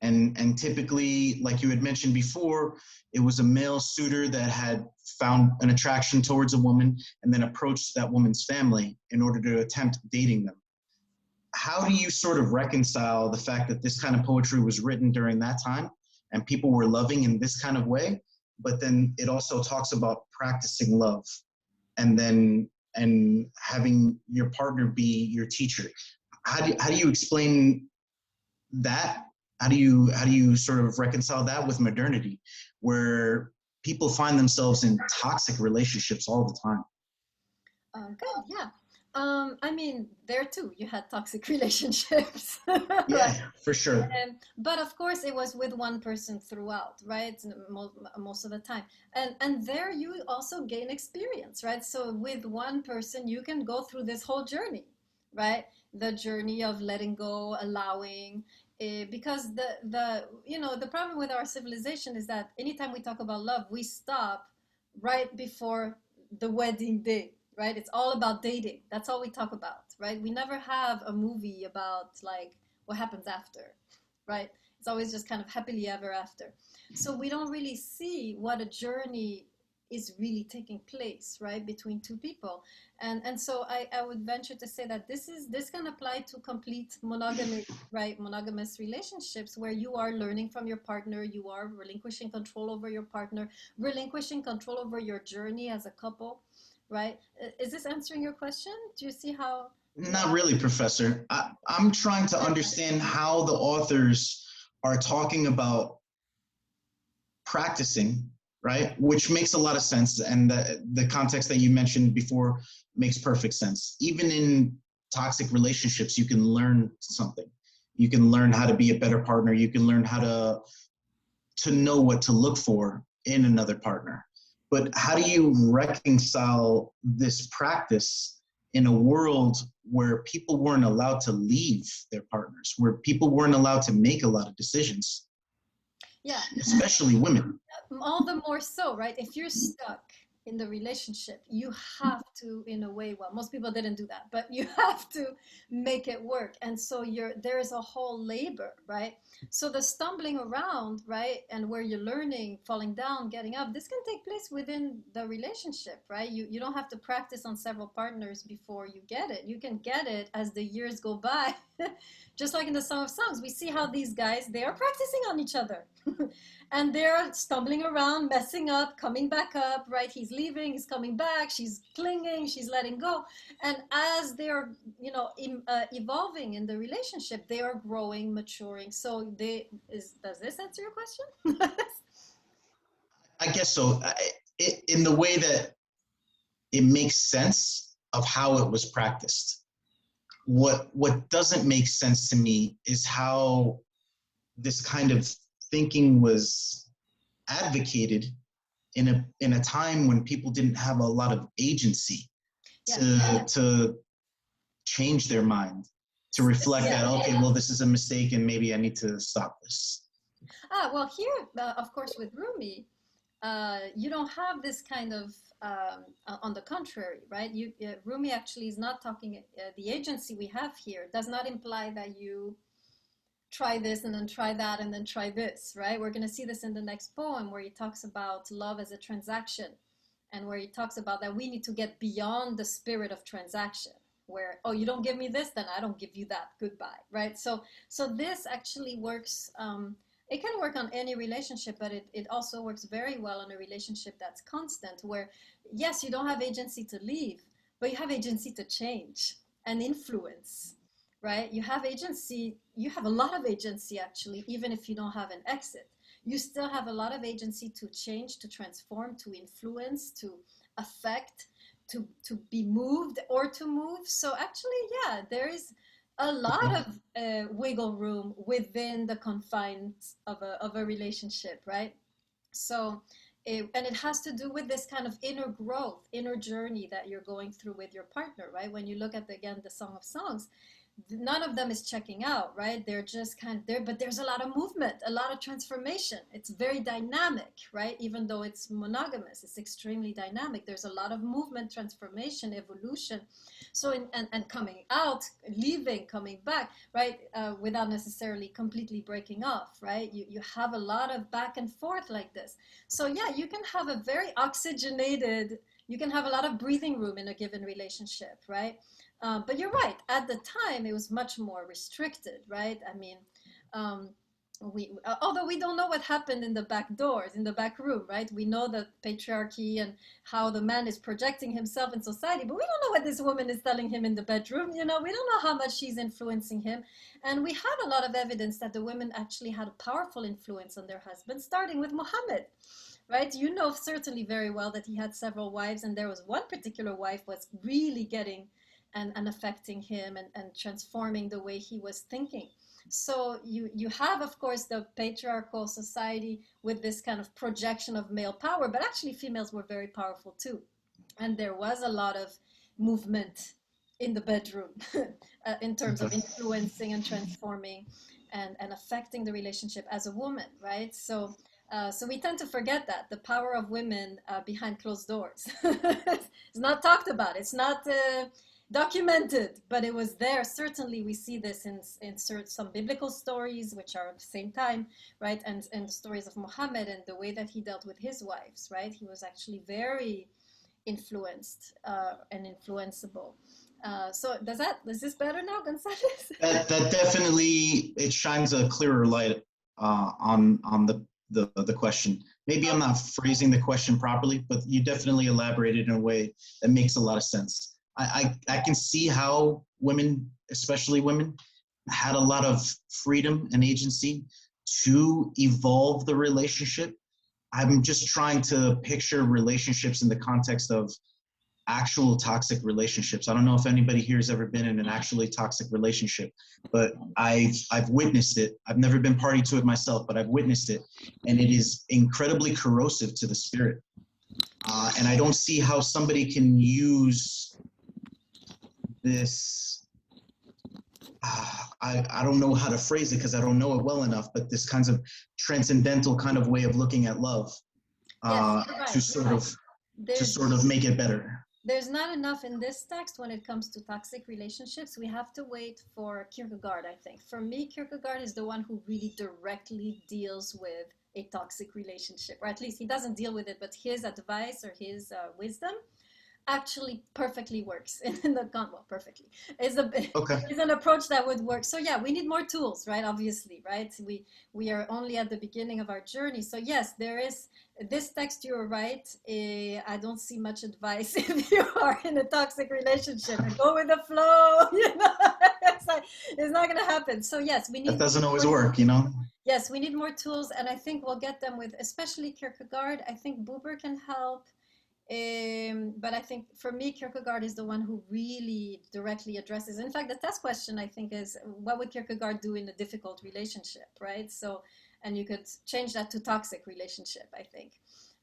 And typically, like you had mentioned before, it was a male suitor that had found an attraction towards a woman and then approached that woman's family in order to attempt dating them. How do you sort of reconcile the fact that this kind of poetry was written during that time and people were loving in this kind of way, but then it also talks about practicing love and having your partner be your teacher? How do you explain that? How do you sort of reconcile that with modernity, where people find themselves in toxic relationships all the time? Good, yeah. I mean, there too, you had toxic relationships, right? Yeah, for sure. But of course, it was with one person throughout, right? Most of the time, and there you also gain experience, right? So with one person, you can go through this whole journey, right? The journey of letting go, allowing, because the problem with our civilization is that anytime we talk about love, we stop right before the wedding day, right? It's all about dating. That's all we talk about, right? We never have a movie about like what happens after, right? It's always just kind of happily ever after. So we don't really see what a journey is really taking place, right, between two people. And so I would venture to say that this can apply to complete monogamy, right? Monogamous relationships where you are learning from your partner, you are relinquishing control over your partner, relinquishing control over your journey as a couple, right? Is this answering your question? Do you see how? Not really, Professor. I'm trying to understand how the authors are talking about practicing, right? Which makes a lot of sense. And the context that you mentioned before makes perfect sense. Even in toxic relationships, you can learn something. You can learn how to be a better partner. You can learn how to know what to look for in another partner. But how do you reconcile this practice in a world where people weren't allowed to leave their partners, where people weren't allowed to make a lot of decisions? Yeah. Especially women. All the more so, right? If you're stuck in the relationship, you have to, in a way, well, most people didn't do that, but you have to make it work. And so there's a whole labor, right? So the stumbling around, right, and where you're learning, falling down, getting up, this can take place within the relationship, right? You don't have to practice on several partners before you get it. You can get it as the years go by. Just like in the Song of Songs, we see how these guys, they are practicing on each other. And they're stumbling around, messing up, coming back up, right? He's leaving, he's coming back, she's clinging, she's letting go. And as they're, evolving in the relationship, they are growing, maturing. So does this answer your question? I guess so. In the way that it makes sense of how it was practiced. What doesn't make sense to me is how this kind of thinking was advocated in a time when people didn't have a lot of agency to change their mind, to reflect that, okay, well, this is a mistake and maybe I need to stop this. Well, here, of course, with Rumi, you don't have this kind of, on the contrary, right? Rumi actually is not talking, the agency we have here does not imply that you try this and then try that and then try this, right? We're going to see this in the next poem where he talks about love as a transaction, and where he talks about that we need to get beyond the spirit of transaction, where, oh, you don't give me this, then I don't give you that, goodbye, right? So this actually works, it can work on any relationship, but it also works very well on a relationship that's constant, where yes, you don't have agency to leave, but you have agency to change and influence, right? You have agency, you have a lot of agency actually, even if you don't have an exit. You still have a lot of agency to change, to transform, to influence, to affect, to be moved or to move. So actually, yeah, there is a lot of wiggle room within the confines of a relationship, right? So, and it has to do with this kind of inner growth, inner journey that you're going through with your partner, right? When you look at, again, the Song of Songs, none of them is checking out, right? They're just kind of there, but there's a lot of movement, a lot of transformation. It's very dynamic, right? Even though it's monogamous, it's extremely dynamic. There's a lot of movement, transformation, evolution. So, and coming out, leaving, coming back, right? Without necessarily completely breaking off, right? You have a lot of back and forth like this. So yeah, you can have a very oxygenated, you can have a lot of breathing room in a given relationship, right? But you're right. At the time, it was much more restricted, right? I mean, although we don't know what happened in the back doors, in the back room, right? We know the patriarchy and how the man is projecting himself in society, but we don't know what this woman is telling him in the bedroom. We don't know how much she's influencing him. And we have a lot of evidence that the women actually had a powerful influence on their husbands, starting with Muhammad. Right? You know certainly very well that he had several wives, and there was one particular wife was really getting and affecting him and transforming the way he was thinking. So you have, of course, the patriarchal society with this kind of projection of male power, but actually females were very powerful too. And there was a lot of movement in the bedroom in terms of influencing and transforming and affecting the relationship as a woman, right? So we tend to forget that the power of women behind closed doors is not talked about. It's not documented, but it was there. Certainly, we see this in some biblical stories, which are at the same time, right? And the stories of Muhammad and the way that he dealt with his wives, right? He was actually very influenced and influenceable. So is this better now, Gonzalez? That definitely, it shines a clearer light on the question. Maybe I'm not phrasing the question properly, but you definitely elaborated in a way that makes a lot of sense. I can see how women, especially women, had a lot of freedom and agency to evolve the relationship. I'm just trying to picture relationships in the context of actual toxic relationships. I don't know if anybody here has ever been in an actually toxic relationship, but I've witnessed it. I've never been party to it myself, but I've witnessed it, and it is incredibly corrosive to the spirit. And I don't see how somebody can use this, I don't know how to phrase it because I don't know it well enough, but this kinds of transcendental kind of way of looking at love to sort of make it better. There's not enough in this text when it comes to toxic relationships. We have to wait for Kierkegaard, I think. For me, Kierkegaard is the one who really directly deals with a toxic relationship, or at least he doesn't deal with it, but his advice or his wisdom actually perfectly works in the well, perfectly is a Okay. is an approach that would work. So yeah, we need more tools, right? Obviously, right? We are only at the beginning of our journey. So yes, there is this text. You're right. I don't see much advice if you are in a toxic relationship. Go with the flow. You know, it's not going to happen. So yes, we That need doesn't always more work, you know? Yes, we need more tools, and I think we'll get them with, especially Kierkegaard. I think Buber can help. But I think for me, Kierkegaard is the one who really directly addresses. In fact, the test question I think is, what would Kierkegaard do in a difficult relationship, right? So, and you could change that to toxic relationship, I think,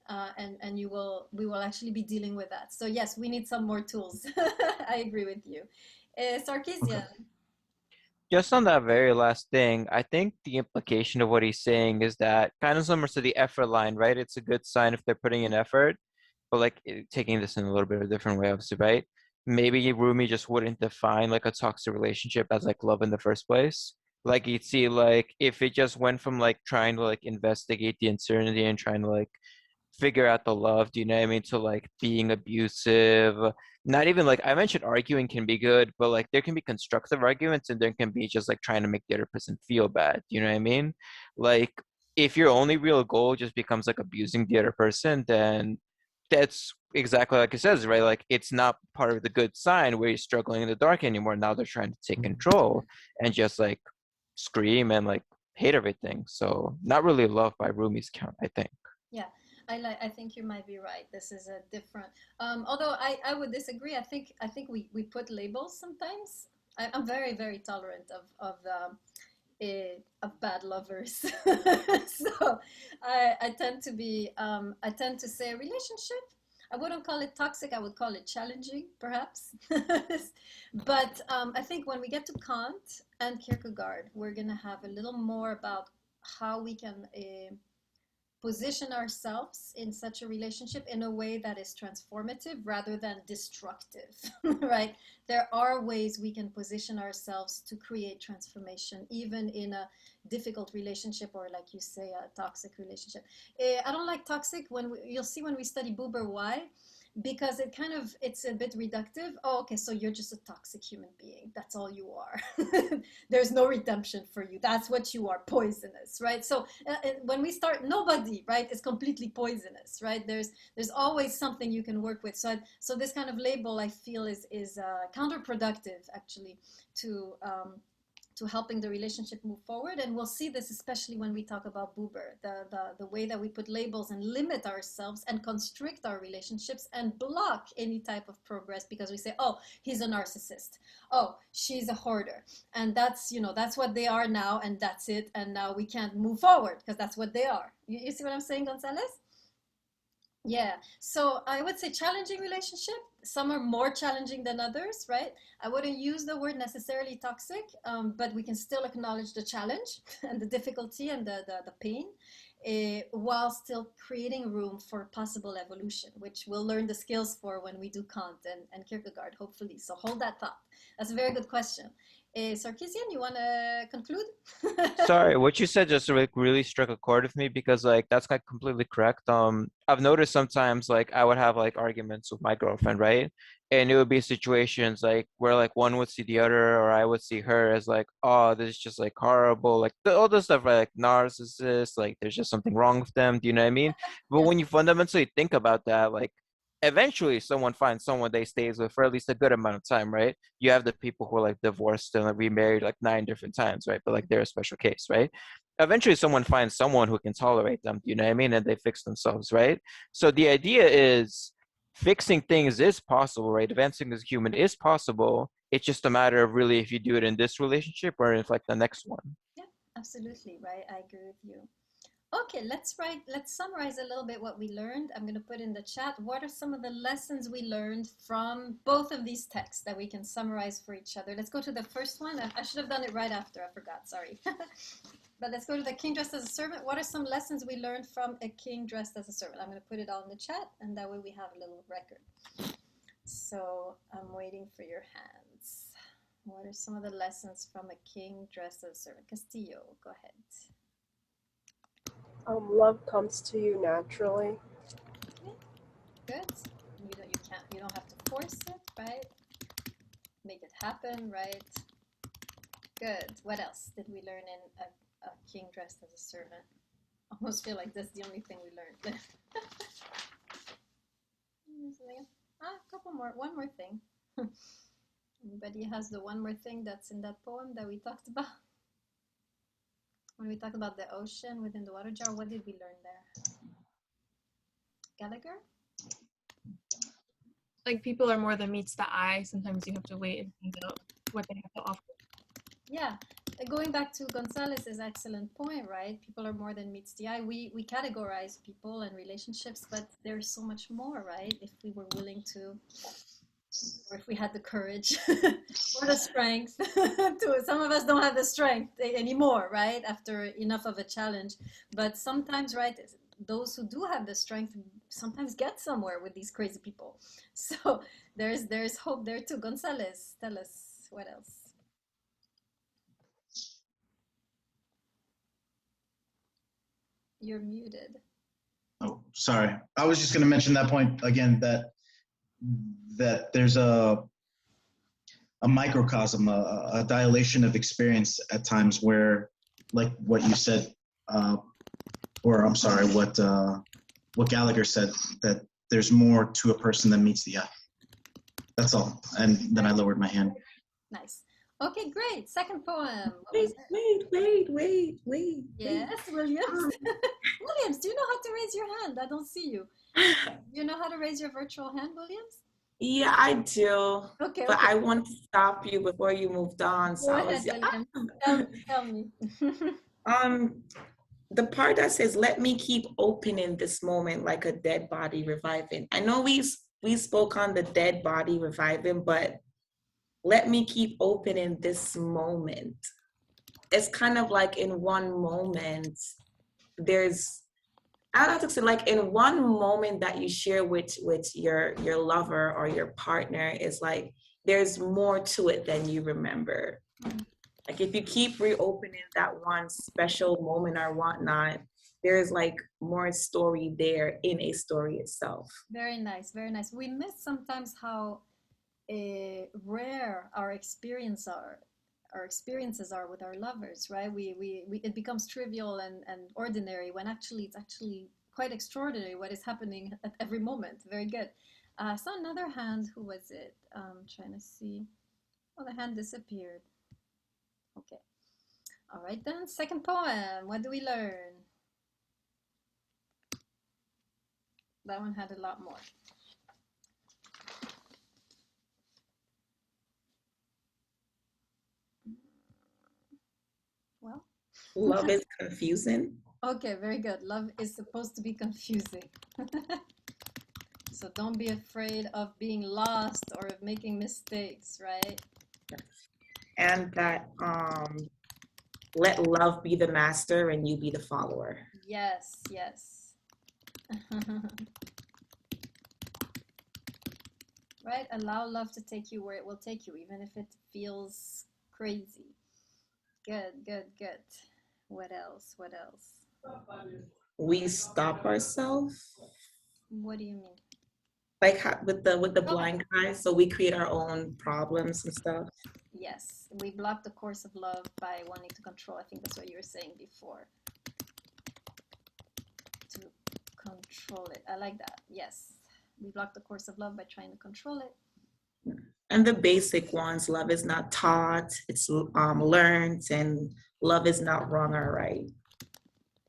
and we will actually be dealing with that. So yes, we need some more tools. I agree with you, Sarkisian. Just on that very last thing, I think the implication of what he's saying is that kind of similar to the effort line, right? It's a good sign if they're putting in effort, but like taking this in a little bit of a different way, obviously, right? Maybe Rumi just wouldn't define like a toxic relationship as like love in the first place. Like you'd see like if it just went from like trying to like investigate the uncertainty and trying to like figure out the love, do you know what I mean? To like being abusive. Not even like I mentioned arguing can be good, but like there can be constructive arguments and there can be just like trying to make the other person feel bad. Do you know what I mean? Like if your only real goal just becomes like abusing the other person, then that's exactly like it says, right? Like it's not part of the good sign where you're struggling in the dark anymore. Now they're trying to take control and just like scream and like hate everything. So not really love by Rumi's count, I think. Yeah, I think you might be right. This is a different. Although I would disagree. I think we put labels sometimes. I'm very tolerant of bad lovers. So I tend to be I tend to say a relationship. I wouldn't call it toxic. I would call it challenging, perhaps. But I think when we get to Kant and Kierkegaard, we're gonna have a little more about how we can position ourselves in such a relationship in a way that is transformative rather than destructive, right? There are ways we can position ourselves to create transformation, even in a difficult relationship or, like you say, a toxic relationship. I don't like toxic. You'll see when we study Buber why, because it's a bit reductive. Oh, okay, so you're just a toxic human being. That's all you are. There's no redemption for you. That's what you are, poisonous, right? So when we start, nobody, right, is completely poisonous, right? There's always something you can work with. So this kind of label, I feel, is counterproductive, actually, to helping the relationship move forward. And we'll see this especially when we talk about Buber, the way that we put labels and limit ourselves and constrict our relationships and block any type of progress because we say, oh, he's a narcissist. Oh, she's a hoarder. And that's what they are now, and that's it. And now we can't move forward because that's what they are. You see what I'm saying, Gonzalez? Yeah, so I would say challenging relationship. Some are more challenging than others, right? I wouldn't use the word necessarily toxic, but we can still acknowledge the challenge and the difficulty and the pain, while still creating room for possible evolution, which we'll learn the skills for when we do Kant and Kierkegaard, hopefully. So hold that thought. That's a very good question. Sarkisian, you want to conclude? Sorry, what you said just like really struck a chord with me because like that's like completely correct. I've noticed sometimes like I would have like arguments with my girlfriend, right? And it would be situations like where like one would see the other or I would see her as like, oh, this is just like horrible, like all this stuff, right? Like narcissists, like there's just something wrong with them. Do you know what I mean? But Yeah. when you fundamentally think about that, like eventually someone finds someone they stays with for at least a good amount of time, right? You have the people who are like divorced and like remarried like 9 different times, right? But like they're a special case, right? Eventually someone finds someone who can tolerate them, you know what I mean? And they fix themselves, right? So the idea is fixing things is possible, right? Advancing as a human is possible. It's just a matter of really if you do it in this relationship or in like the next one. Yeah, absolutely, right. I agree with you. Okay, let's summarize a little bit what we learned. I'm going to put in the chat. What are some of the lessons we learned from both of these texts that we can summarize for each other? Let's go to the first one. I should have done it right after. I forgot. Sorry. But let's go to the king dressed as a servant. What are some lessons we learned from a king dressed as a servant? I'm going to put it all in the chat, and that way we have a little record. So I'm waiting for your hands. What are some of the lessons from a king dressed as a servant? Castillo, go ahead. Love comes to you naturally. Good. You don't have to force it, right? Make it happen, right? Good. What else did we learn in a king dressed as a servant? I almost feel like that's the only thing we learned. A couple more. One more thing. Anybody has the one more thing that's in that poem that we talked about? When we talked about the ocean within the water jar, what did we learn there? Gallagher? Like people are more than meets the eye. Sometimes you have to wait and find out what they have to offer. Yeah, going back to Gonzalez's excellent point, right? People are more than meets the eye. We categorize people and relationships, but there's so much more, right? If we were willing to, or if we had the courage or the strength to. Some of us don't have the strength anymore, right? After enough of a challenge. But sometimes, right, those who do have the strength sometimes get somewhere with these crazy people. So there's hope there too. Gonzalez, tell us what else. You're muted. Oh, sorry. I was just going to mention that point again, that there's a microcosm, a dilation of experience at times where, like what you said, or I'm sorry, what Gallagher said, that there's more to a person than meets the eye. That's all. And then I lowered my hand. Nice. Okay, great. Second poem. Wait. Yes, Williams. Williams, do you know how to raise your hand? I don't see you. Do you know how to raise your virtual hand, Williams? Yeah, I do. Okay, But okay. I want to stop you before you moved on. So Go I ahead, was, Williams. Tell me. the part that says, "Let me keep opening this moment like a dead body reviving." I know we spoke on the dead body reviving, but let me keep opening this moment. It's kind of like in one moment, there's, I don't have to say, like in one moment that you share with your lover or your partner, is like there's more to it than you remember. Like if you keep reopening that one special moment or whatnot, there's like more story there in a story itself. Very nice, very nice. We miss sometimes how rare our experiences are with our lovers, right? We it becomes trivial and ordinary when actually it's actually quite extraordinary what is happening at every moment. Very good. So another hand, who was it? Trying to see. Oh, the hand disappeared. Okay. All right then. Second poem. What do we learn? That one had a lot more. Well, love is confusing. Okay, very good. Love is supposed to be confusing. So don't be afraid of being lost or of making mistakes, right? And that let love be the master and you be the follower. Yes, yes. Right? Allow love to take you where it will take you, even if it feels crazy. Good, good, good. What else? What else? We stop ourselves. What do you mean? Like with the blind guy, so we create our own problems and stuff. Yes, we block the course of love by wanting to control. I think that's what you were saying before. To control it. I like that. Yes. We block the course of love by trying to control it. And the basic ones, love is not taught, it's learned, and love is not wrong or right.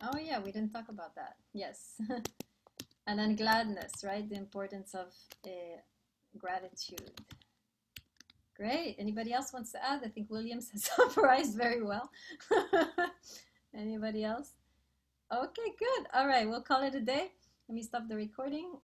Oh yeah, we didn't talk about that. Yes. And then gladness, right? The importance of gratitude. Great. Anybody else wants to add? I think Williams has summarized very well. Anybody else? Okay, good. All right, we'll call it a day. Let me stop the recording.